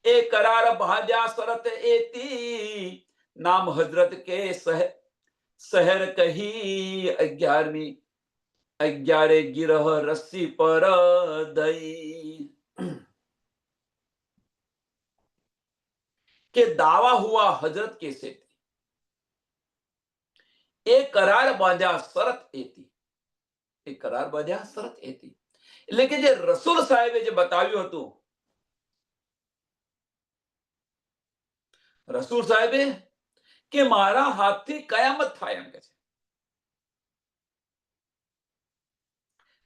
ए करार भाजा शरत एती, नाम हजरत के शहर कही 11 गिरह रस्सी पर दई. કે દાવા હુઆ હજરત કે સેતી, એ કરાર બાંધ્યા શરત એતી, એ કરાર બાંધ્યા શરત એતી. એટલે કે જે રસૂલ સાહેબે જે બતાવ્યું હતું, રસૂલ સાહેબે કે મારા હાથથી કયામત થાય એમ કે છે.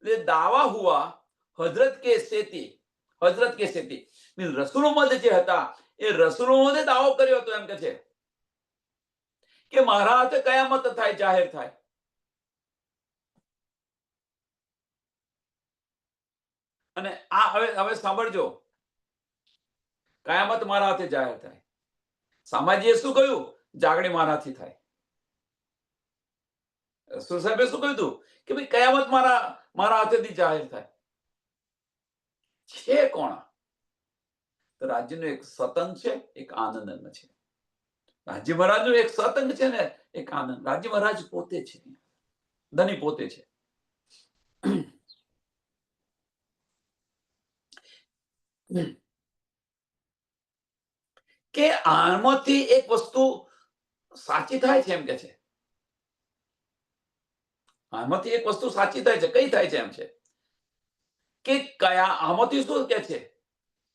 એટલે દાવા હુઆ હજરત કે સેતી, હજરત કે સેતી રસૂલોમાં જે હતા એ રસૂલોમાં દાવો કર્યો હતો એમ કે છે કે મારા હાથે કયામત થાય, જાહેર થાય. અને આ હવે સાંભળજો, કયામત મારા હાથે જાહેર થાય. સામાજીએ શું કહ્યું? જાગણી મારાથી થાય. રસૂલ સાહેબે શું કહ્યું હતું કે ભાઈ કયામત મારા હાથેથી જાહેર થાય. છે કોણ? તો રાજ્યનો એક સતંગ છે, એક આનંદ છે. રાજ્ય મહારાજનો એક સતંગ છે ને એક આનંદ. રાજ્ય મહારાજ પોતે છે, ધની પોતે છે. કે આમાંથી એક વસ્તુ સાચી થાય છે એમ કે છે. આમાંથી એક વસ્તુ સાચી થાય છે. કઈ થાય છે એમ છે કે કયા આમાંથી શું કે છે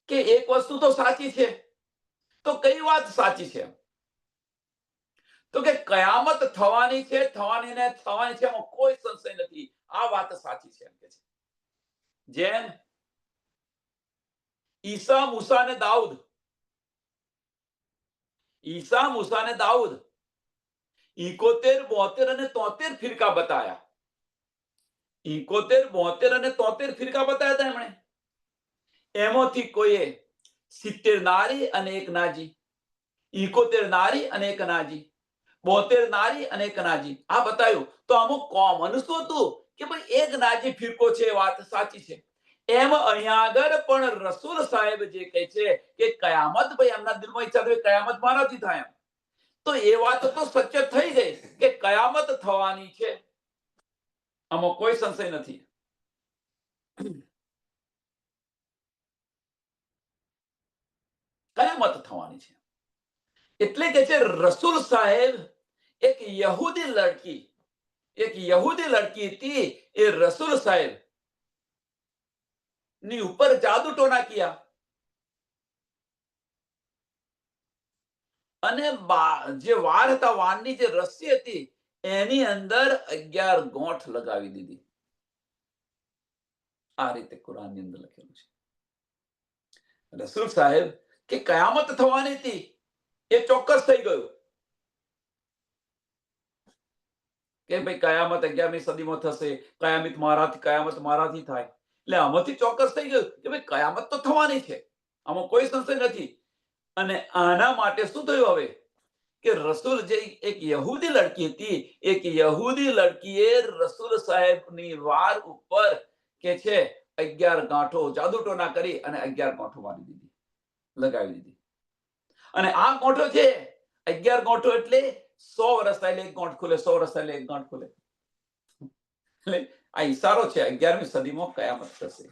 કે એક વસ્તુ તો સાચી છે. તો કઈ વાત સાચી છે? તો કે કયામત થવાની છે, થવાની છે, એમાં કોઈ સંશય નથી. આ વાત સાચી છે એમ કે છે. જેમ ઈસા મૂસા ને દાઉદ 71, 72 અને 73 ફિરકા બતાયા. 71, 72 અને 73 ફિરકા બતાયા હતા એમણે. એમાંથી કોઈએ 70 નારી અને એક નાજી, 71 નારી અને એક નાજી, 72 નારી અને એક નાજી, આ બતાવ્યું. તો અમુક કોમન શું હતું કે ભાઈ એક નાજી ફિરકો છે, વાત સાચી છે. એમ અહીંયા આગળ પણ રસૂલ સાહેબ જે કહે છે કે કયામત, ભાઈ એમના દિલમાં ઈચ્છા થઈ કયામત મારાથી થાય એમ. તો એ વાત તો સત્ય થઈ ગઈ કે કયામત થવાની છે, આમાં કોઈ સંશય નથી. કયામત થવાની છે એટલે કે છે રસૂલ સાહેબ એક યહૂદી લડકી હતી. એ રસૂલ સાહેબ ની ઉપર જાદુ ટોના કિયા અને જે વાળ હતા, વાળની જે રસ્સી હતી એની અંદર 11 ગોઠ લગાવી દીધી. આ રીતે કુરાનની અંદર લખેલું છે. રસૂલ સાહેબ કે કયામત થવાની હતી એ ચોક્કસ થઈ ગયું કે ભાઈ કયામત 11મી સદીમાં થશે, કયામત મારાથી થાય. એટલે આમાંથી ચોક્કસ થઈ ગયું કે ભાઈ કયામત તો થવાની છે, આમાં કોઈ સંશય નથી. અને આના માટે શું થયું હવે કે રસૂલ જે એક યહૂદી લડકી હતી, એક યહૂદી લડકીએ રસૂલ સાહેબની વાર ઉપર કે છે 11 ગાંઠો જાદુટોના કરી અને 11 ગાંઠો મારી દીધી, લગાવી દીધી. અને આ ગાંઠો છે 11 ગાંઠો એટલે 100 વર્ષ થાય એટલે એક ગાંઠ ખુલે, 100 વર્ષ થાય એટલે એક ગાંઠ ખુલે. એટલે આ ઈશારો છે 11મી સદીમાં કયામત થશે.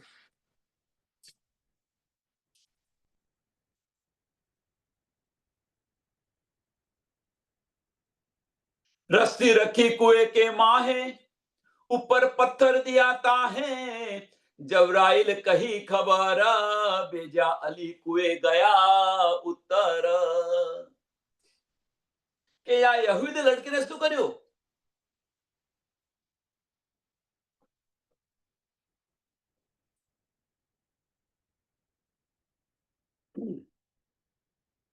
रस्सी रखी कुएं के माहे, ऊपर पत्थर दिया ताहे, जबराइल कही खबर, बेजा अली कुएं ગયા ઉત્તર. કે આ યહૂદી લડકીને શું કર્યું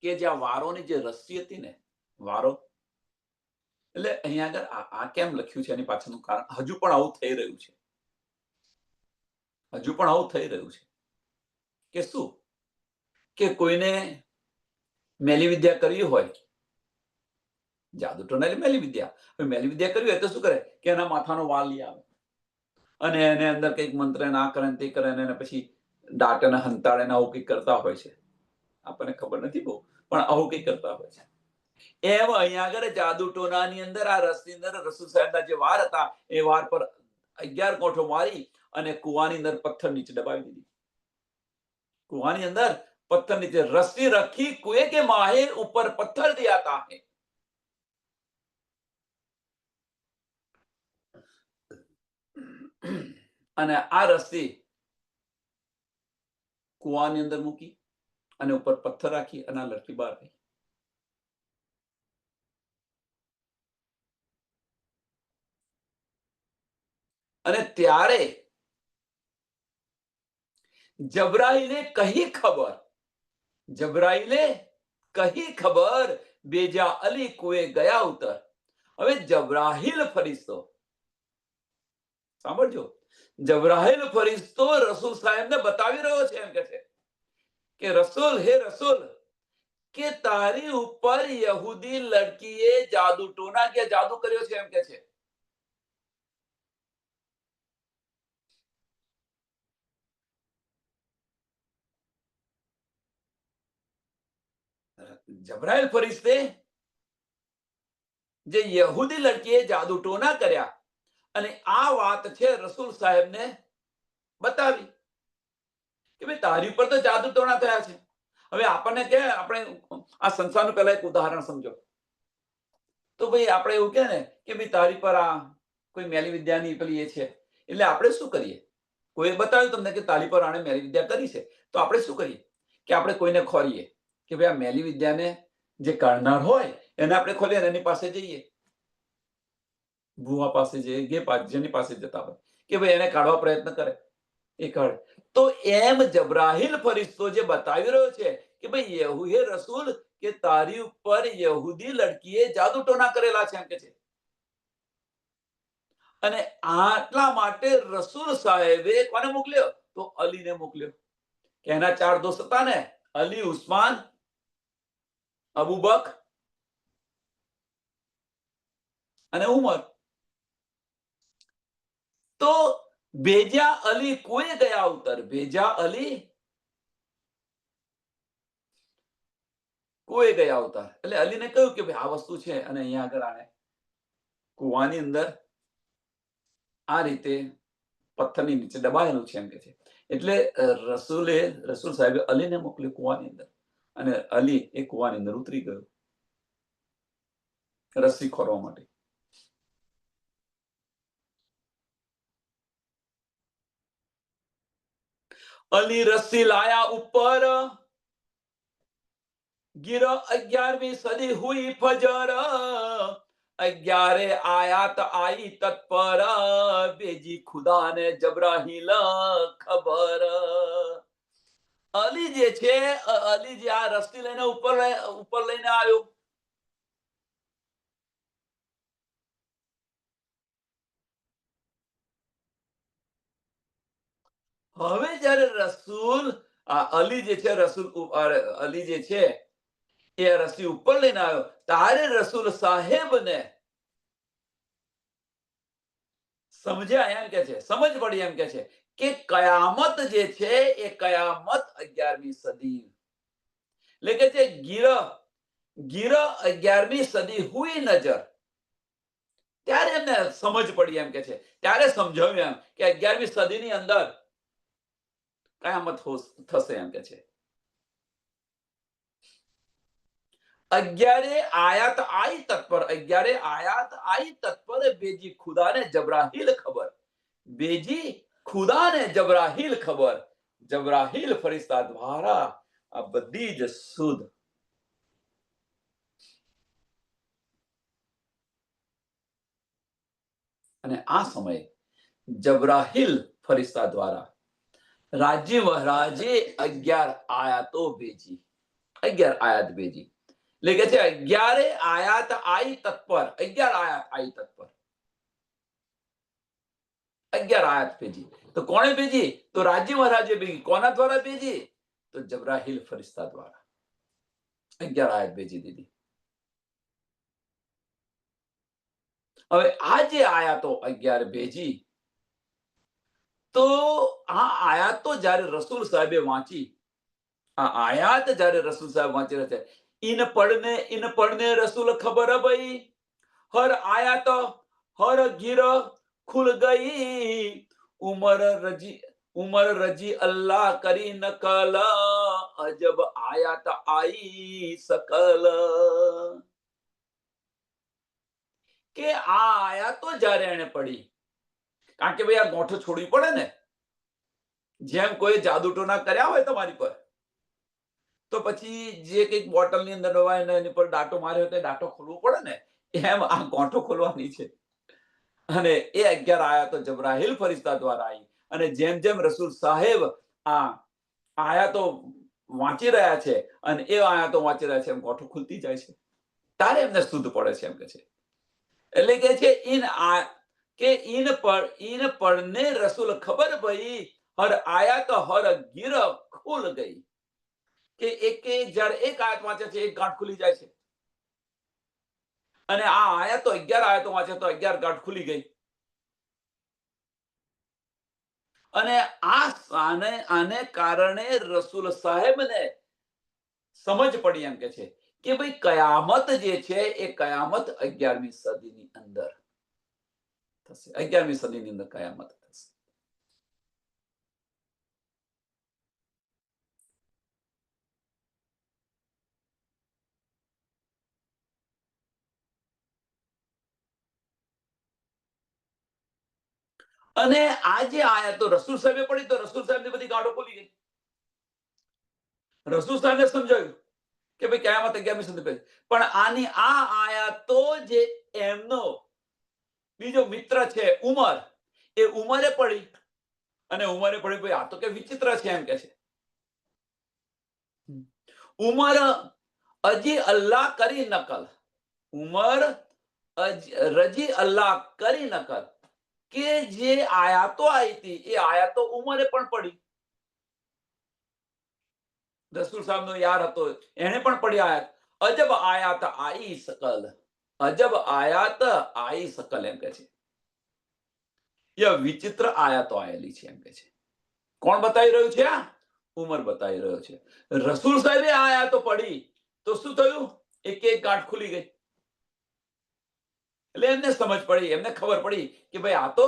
કે જ્યાં વારોની જે રસ્સી હતી ને, વારો એટલે અહીંયા આગળ આ કેમ લખ્યું છે એની પાછળનું કારણ હજુ પણ આવું થઈ રહ્યું છે. કે શું કે કોઈને મેલી વિદ્યા કરવી હોય, જાદુ ટોના એટલે મેલી વિદ્યા કરવી હોય તો શું કરે કે એના માથાનો વાળ લઈ આવે અને એને અંદર કંઈક મંત્ર ના કરે તે કરે અને પછી દાંત અને હંતાડે આવું કંઈક કરતા હોય છે. આપણને ખબર નથી બહુ, પણ આવું કંઈક કરતા હોય છે. એમ અહીંયા આગળ જાદુ ટોનાની અંદર આ રસની અંદર રસૂલ સાહેબના જે વાર હતા એ વાર પર 11 કોઠો મારી અને કુવાની અંદર પથ્થર નીચે દબાવી દીધી. કુવાની અંદર પથ્થર નીચે રસ્સી રખી કુએ કે માહે, ઉપર પથ્થર દિયા તાહે. અને આ રસ્સી કુવાની અંદર મૂકી અને ઉપર પથ્થર રાખી અને આ લડકી બહાર ગઈ. અને ત્યારે જબરાઈલે કહી ખબર, બેજા અલી કુએ ગયા ઉત્તર. હવે જબરાહિલ ફરિશ્તો, સાંભળજો, જબરાઈલ ફરિશ્તો રસૂલ સાહેબને બતાવી રહ્યો છે, એમ કે છે કે રસૂલ, હે રસૂલ, કે તારી ઉપર યહૂદી લડકીએ જાદુ ટોના કે જાદુ કર્યો છે, એમ કે છે. જબરાઈલ ફરિશ્તે જે યહૂદી લડકીએ જાદુ ટોના કર્યા અને આ વાત છે રસૂલ સાહેબને બતાવી કે ભાઈ તારી ઉપર તો જાદુ ટોણા થયા છે. હવે આપણને કે આપણે આ સંસારનું પહેલા એક ઉદાહરણ સમજો. તો ભાઈ આપણે એવું કે ને કે ભાઈ તારી પર આ કોઈ મેલી વિદ્યાની પેલી એ છે, એટલે આપણે શું કરીએ? કોઈ બતાવ્યું તમને કે તારી પર આણે મેલી વિદ્યા કરી છે, તો આપણે શું કરીએ કે આપણે કોઈને ખોરીએ કે ભાઈ આ મેલી વિદ્યાને જે કાઢનાર હોય એને આપણે ખોલીએ અને એની પાસે જઈએ, ભુવા પાસે જઈએ, જેની પાસે જતા હોય કે ભાઈ એને કાઢવા પ્રયત્ન કરે, એ કાઢે. તો એમ જબરાઈલ ફરિશ્તો જે બતાવી રહ્યો છે કે ભાઈ હે રસૂલ, કે તારી ઉપર યહૂદી લડકીએ જાદુ ટોના કરેલા છે, એમ કે છે. અને આટલા માટે રસૂલ સાહેબે કોને મોકલ્યો? તો અલીને મોકલ્યો. કે એના 4 દોસ્ત હતા ને, અલી, ઉસ્માન, અબુ બકર અને ઉમર. તો ભેજા અલી કોઈ ગયા ઉતર, ભેજા અલી કોઈ ગયા ઉતર. એટલે અલીને કહ્યું કે ભાઈ આ વસ્તુ છે અને અહીંયા આગળ આને કુવાની અંદર આ રીતે પથ્થરની નીચે દબાયેલું છે, એમ કે છે. એટલે રસૂલ સાહેબે અલીને મોકલ્યું કુવાની અંદર, અને અલી એ કુવાની અંદર ઉતરી ગયો રસ્સી ખોરવા માટે. અલી રસ્સી લાયા ઉપર, ગીરો 11वीं સદી હુઈ ફજર, 11 આયાત આઈ તત્પર, બેજી ખુદા ને જબરાહીલ ખબર. અલી જે છે, અલી જે આ રસ્સી લઈને ઉપર લઈને આવ્યો. હવે જયારે રસૂલ અલી જે છે, અલી જે છે એ રસ્સી ઉપર લઈને આવ્યો, તારે રસૂલ સાહેબને સમજ્યા, એમ કે છે, સમજ પડી, એમ કે છે કે કયામત જે છે એ કયામત 11મી સદી, એટલે કે છે ગીર 11મી સદી હુઈ નજર. ત્યારે એમને સમજ પડી, એમ કે છે, ત્યારે સમજાવ્યું એમ કે 11મી સદીની અંદર કયામત થશે, એમ કે છે. 11 આયાત આઈ તત્પર, 11 આયાત આઈ તત્પર, બેજી ખુદાને જબરાહીલ ખબર, બેજી ખુદાને જબરાહીલ ખબર. જબરાહીલ ફરિશ્તા દ્વારા આ બધી જ સુધ અને આ સમયે જબરાહીલ ફરિશ્તા દ્વારા રાજી મહારાજે 11 આયાતો ભેજી, 11 આયાત ભેજી. એટલે કે છે 11 આયાત આઈ તત્પર, 11 આયાત આઈ તત્પર, 11 આયાત ભેજી. તો કોણે ભેજી? તો રાજી મહારાજે ભેજી. કોના દ્વારા ભેજી? તો જબરાહીલ ફરિશ્તા દ્વારા 11 આયાત ભેજી દીધી. હવે આ જે આયાતો 11 ભેજી, તો આ આયાતો જ્યારે રસૂલ સાહેબે વાંચી, આ આયાત જ્યારે રસૂલ સાહેબ વાંચી રહ્યા છે, इन पढ़ने रसूल खबर भाई, हर आयत हर गिर खुल गई, उमर रजी अल्लाह करी नकल, अजब आयत आई सकल. કે આ આયાતો જ્યારે એને પડી, કારણ કે ભાઈ આ ગોઠો છોડવી પડે ને, જેમ કોઈ જાદુ ટોના કર્યા હોય તમારી પર, તો પછી જે કંઈક બોટલની અંદર દવા એની પર ડાટો માર્યો તો ડાટો ખોલવો પડે ને, એમ આ ગોઠો ખોલવાની છે. અને એ 11 આયાતો જબરાહીલ ફરિશ્તા દ્વારા આવી, અને જેમ જેમ રસૂલ સાહેબ આ આયાતો વાંચી રહ્યા છે અને એ આયાતો વાંચી રહ્યા છે, એમ ગોઠો ખુલતી જાય છે, ત્યારે એમને શુદ્ધ પડે છે, એમ કે છે. એટલે કે છે कि इन पढ़ने रसूल खबर भई हर आया तो हर गिर खुल गई કે એક જ્યારે એક આયત વાંચે છે એક ગાંઠ ખુલી જાય છે અને આ આયતો 11 આયતો વાંચે તો 11 ગાંઠ ખુલી ગઈ અને આને કારણે રસૂલ સાહેબને સમજ પડી એમ કે છે કે ભાઈ કયામત જે છે એ કયામત 11મી સદીની અંદર થશે 11મી સદીની અંદર કયામત થશે અને આ જે આયતો રસૂલ સાહેબે પડી તો રસૂલ સાહેબની બધી ગાંઠો ખુલી ગઈ રસૂલ સાહેબને સમજાયું કે ભાઈ કયામત 11મી સદી પછી પણ આની આ આયાતો જે એમનો બીજો મિત્ર છે ઉમર એ ઉમરે પડી અને ઉમરે પડી ભાઈ આ તો કે વિચિત્ર છે એમ કે છે ઉમર અજી અલ્લાહ કરી નકલ ઉમર રજી અલ્લાહ કરી નકલ કે જે આયાતો આવી હતી એ આયાતો ઉમરે પણ પડી રસૂલ સાહેબનો યાર હતો એને પણ પડી આયાત અજબ આયાત આઈ શકલ અજબ આયાત આઈ શકલ એમ કે છે એ વિચિત્ર આયાતો આયેલી છે એમ કે છે કોણ બતાવી રહ્યું છે આ ઉમર બતાવી રહ્યો છે રસૂલ સાહેબે આયાતો પડી તો શું થયું એક એક ગાંઠ ખુલી ગઈ એટલે એમને સમજ પડી એમને ખબર પડી કે ભાઈ આ તો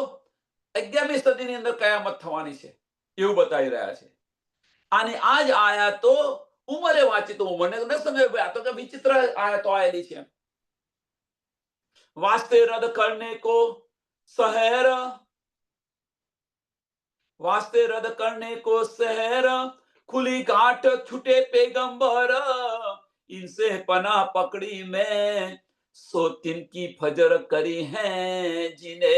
11મી સદીની અંદર કયામત થવાની છે એવું બતાવી રહ્યા છે અને આ જ આયાતો ઉમરે વાંચી તો ઉમરને ન સમજાય ભાઈ આ તો કે વિચિત્ર આયાતો આયેલી છે વાસ્તે રદ કરને કો શહેર वास्ते रद करने को शहर खुली घाट छुटे पैगंबर इनसे पना पकड़ी में सो तिनकी फजर કરી હે જીને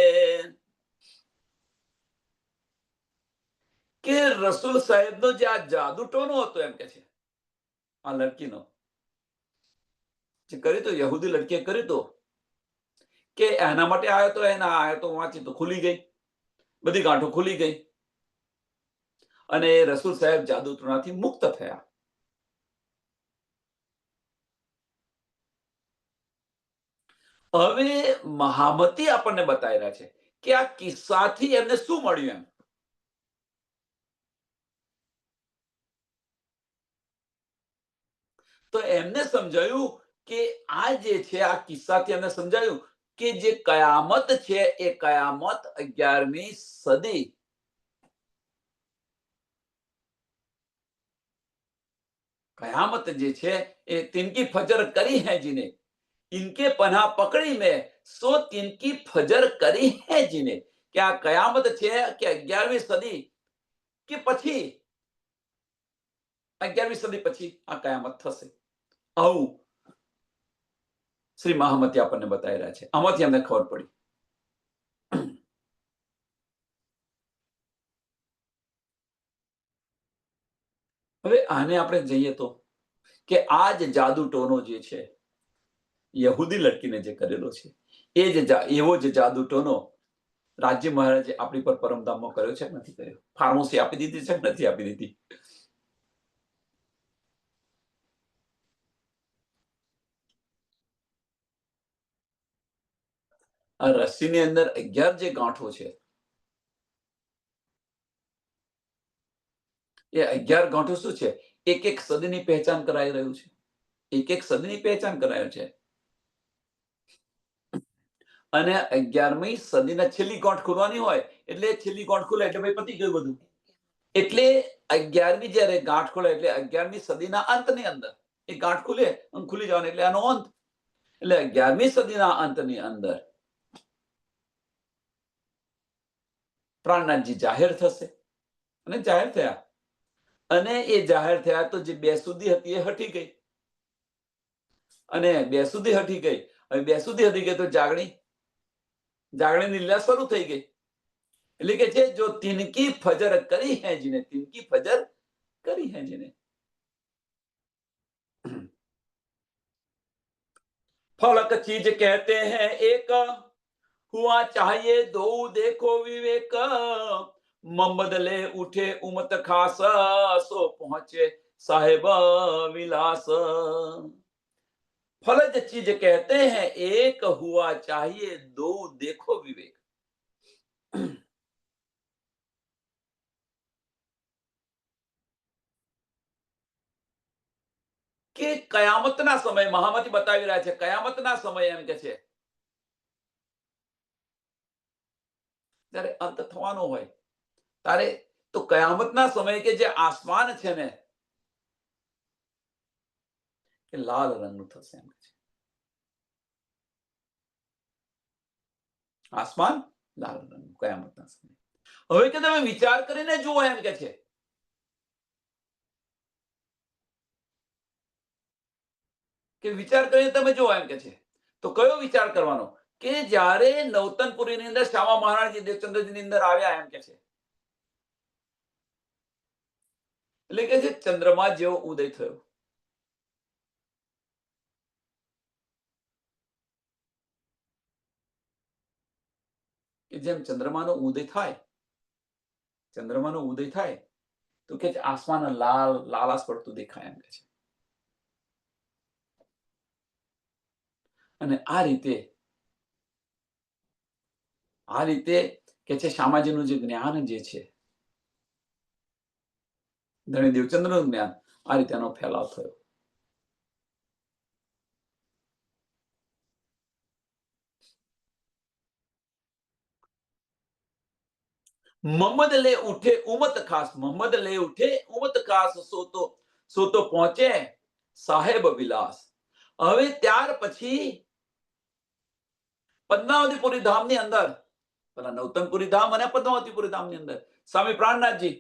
કે રસૂલ સાહેબનો જે આ જાદુ ટોનો હતો એમ કે છે આ લડકીનો જે કર્યું તો યહૂદી લડકીએ કર્યું તો કે એના માટે આવ્યો તો એના આવ્યો તો વાંચી તો ખુલી ગઈ બધી ગાંઠો ખુલી ગઈ અને રસૂલ સાહેબ જાદુ ટોણાથી મુક્ત થયા હવે મહામતી આપણને બતાવી રહ્યા છે કે આ કિસ્સાથી એમને શું મળ્યું એમ તો એમને સમજાયું કે આ જે છે આ કિસ્સાથી એમને સમજાયું કે જે કયામત છે એ કયામત 11મી સદી कयामत जे छे ए तिनकी फजर करी है जिन्हें इनके पन्हा पकड़ी में सो तिनकी फजर करी है जिन्हें क्या कयामत छे कि 11મી સદી કે પછી 11મી સદી પછી આ કયામત થશે આવું શ્રી મહામતી આપણને બતાવી રહ્યા છે આમાંથી અમને ખબર પડી હવે આને આપણે જઈએ તો કે આ જ જાદુ ટોનો જે છે યહૂદી લડકીને જે કરેલો છે એ જ એવો જ જાદુ ટોનો રાજ્ય મહારાજે આપણી પર પરમધામમાં કર્યો છે નથી કર્યો ફાર્મસી આપી દીધી છે નથી આપી દીધી આ રસીની અંદર 11 જે ગાંઠો છે એ 11 ગાંઠો શું છે એક એક સદીની પહેચાન કરાઈ રહ્યું છે એક એક સદીની પહેચાન કરાયો છે અને 11મી સદીના છેલ્લી ગાંઠ ખુલવાની હોય એટલે છેલ્લી ગાંઠ ખુલે એટલે ભાઈ પતી ગયું બધું એટલે 11મી જ્યારે ગાંઠ ખુલે એટલે 11મી સદીના અંતની અંદર એ ગાંઠ ખુલે અને ખુલી જવાની એટલે આનો અંત એટલે 11મી સદીના અંતની અંદર પ્રાણનાથજી જાહેર થશે અને જાહેર થયા અને એ જાહેર થયા તો જે બેસુદી હતી એ હટી ગઈ અને બેસુદી હટી ગઈ હવે બેસુદી હટી ગઈ તો જાગણીની લીલા શરૂ થઈ ગઈ એટલે કે છે જો તિનકી ફજર કરી હે જીને તિનકી ફજર કરી હે જીને फलक चीज कहते हैं एक हुआ चाहिए दो देखो विवेक, मोहम्मद ले उठे उमत खास, सो पहुंचे साहेब विलास। फलज चीज कहते हैं एक, हुआ चाहिए दो देखो विवेक। કે કયામતના સમય મહામતી બતાવી રહ્યા છે, કયામતના સમય એમ કે છે ત્યારે અંત થવાનો હોય તારે, તો કયામતના સમય કે જે આસમાન છે ને એ લાલ રંગનું થશે એમ છે, આસમાન લાલ રંગનું કયામતના સમય। હવે કે તમે વિચાર કરીને જુઓ એમ કે છે કે વિચાર કરીને તમે જુઓ એમ કે છે। તો કયો વિચાર કરવાનો કે જ્યારે નવતનપુરીની અંદર શ્યામા મહારાજજી દેવચંદ્રજીની અંદર આવ્યા એમ કે છે, એટલે કે છે ચંદ્રમા જેવો ઉદય થયો। કે જેમ ચંદ્રમાનો ઉદય થાય, ચંદ્રમાનો ઉદય થાય તો કે આસમાન લાલ લાલાશ પડતું દેખાય એમ કે છે। અને આ રીતે કે છે શ્યામાજીનું જે જ્ઞાન જે છે, ધણી દેવચંદ્રનું જ્ઞાન આ રીતે એનો ફેલાવ થયો। मोहम्मद ले उठे उमत खास, मोहम्मद ले उठे उमत खास, सो तो पहुंचे साहेब विलास। હવે ત્યાર પછી પદ્માવતીપુરી ધામની અંદર, પેલા નવતનપુરી ધામ અને પદ્માવતીપુરી ધામની અંદર સ્વામી પ્રાણનાથજી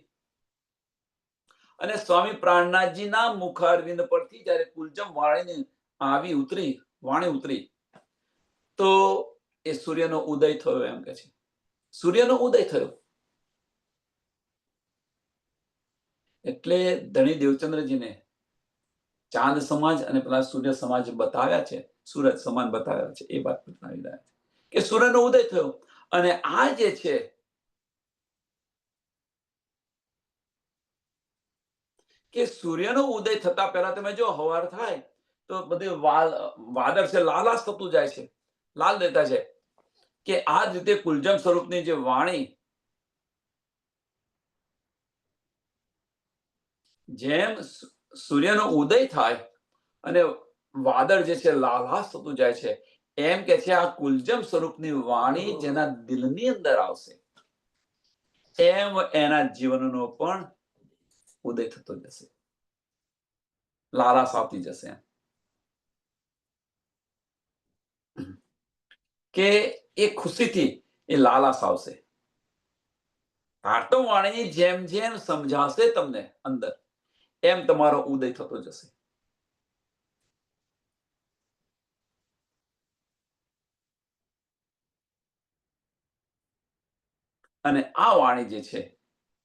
અને સ્વામી પ્રાણનાથજીના મુખારવિંદ પરથી જ્યારે કુલજમ વાણી ઉતરી તો એ સૂર્યનો ઉદય થયો એમ કે છે, સૂર્યનો ઉદય થયો। એટલે ધણી દેવચંદ્રજીને ચાંદ સમાજ અને પેલા સૂર્ય સમાજ બતાવ્યા છે, સૂરજ સમાન બતાવ્યા છે, એ વાત બતાવી રહ્યા છે કે સૂર્યનો ઉદય થયો। અને આ જે છે કે સૂર્યનો ઉદય થતા પહેલા તમે જો હવાર થાય તો બધે વાદળ છે લાલાશ થતું જાય છે, લાલ દેતા છે। કે આ જ રીતે કુલજમ સ્વરૂપની જે વાણી જેમ સૂર્યનો ઉદય થાય અને વાદળ જે છે લાલાશ થતું જાય છે, એમ કે છે આ કુલજમ સ્વરૂપની વાણી જેના દિલની અંદર આવશે એમ એના જીવનનો પણ ઉદય થતો જશે, લાલાશ આવતી જશે। કે એ ખુશીથી એ લાલાશ આવશે। આર્તવ વાણી જેમ જેમ સમજાશે તમને અંદર એમ તમારો ઉદય થતો જશે। અને આ વાણી જે છે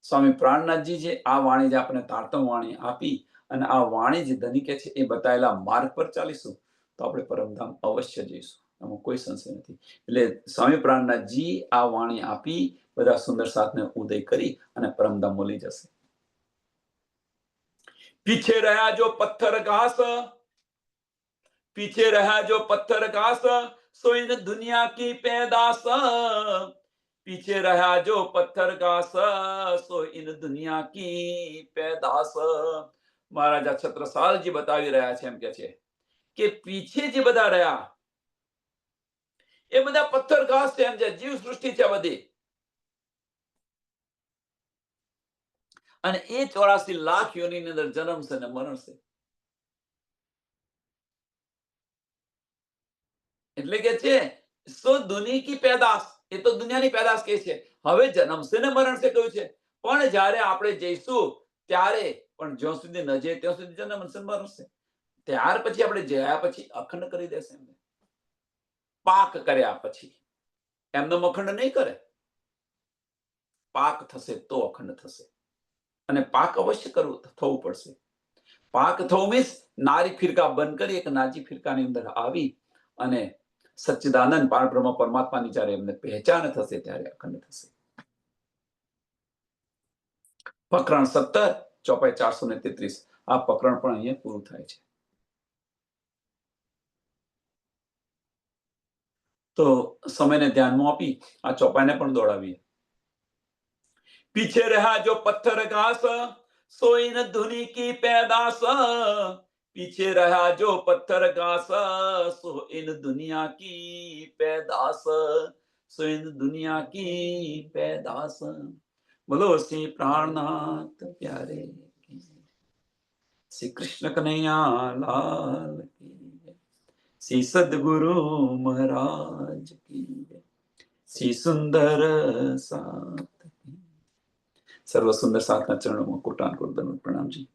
સ્વામી પ્રાણનાથજી જે આ વાણી જે આપણે તારતમ વાણી આપી અને આ વાણી જે ધનિકે છે એ બતાવેલા માર્ગ પર ચાલીશું તો આપણે પરમધામ અવશ્ય જઈશું, એમાં કોઈ સંશય નથી। એટલે સ્વામી પ્રાણનાથજી આ વાણી આપી બધા સુંદર સાથને ઉદય કરી અને પરમધામ મળી જશે। पीछे रहा जो पत्थर घास, पीछे रहा जो पत्थर घास, सो इन दुनिया की पैदास, पीछे रहा जो पत्थर घास, सो इन दुनिया की पैदास। મહારાજા છત્રસાલજી બતાવી રહ્યા છે એમ કે છે કે પીછે જે બધા રહ્યા એ બધા પથ્થર ઘાસ છે એમ છે, જીવ સૃષ્ટિ છે બધી। અને એ 84 લાખ યોનિની અંદર જન્મ છે ને મરણ છે। એટલે કે છે સો દુનિયા કી પેદાશ, એ તો દુનિયાની પેદાશ કહે છે। હવે જન્મશે ને મરણશે કહ્યું છે, પણ જ્યારે આપણે જઈશું ત્યારે પણ જ્યાં સુધી ન જઈએ ત્યાં સુધી જન્મશે મરણશે, ત્યાર પછી આપણે જયા પછી અખંડ કરી દેશે એમને। પાક કર્યા પછી એમનો અખંડ નહીં કરે, પાક થશે તો અખંડ થશે। અને પાક અવશ્ય થવું પડશે। પાક થવું મીન્સ નારી ફિરકા બંધ કરી એક નાજી ફિરકાની અંદર આવી અને સચ્ચિદાનંદ પારબ્રહ્મ પરમાત્માની જ્યારે એમને પહેચાન થશે ત્યારે અખંડ થશે. પ્રકરણ 17 ચોપાઈ 433. આ પ્રકરણ પણ અહીંયા પૂરું થાય છે. તો સમયને ધ્યાનમાં આપી આ ચોપાઈને પણ દોડાવીએ. पीछे रहा जो पत्थर घास सो इन धुनी की पैदास, पीछे रहा जो पत्थर घास सो इन दुनिया की पैदास, सो इन दुनिया की पैदास. बोलो श्री प्राणनाथ प्यारे की, श्री कृष्ण कन्हैया लाल की, श्री सदगुरु महाराज की, श्री सुंदर साथ. સર્વ સુંદર સાતના ચરણોમાં કોટાન કોટ દંડ પ્રણામ જી.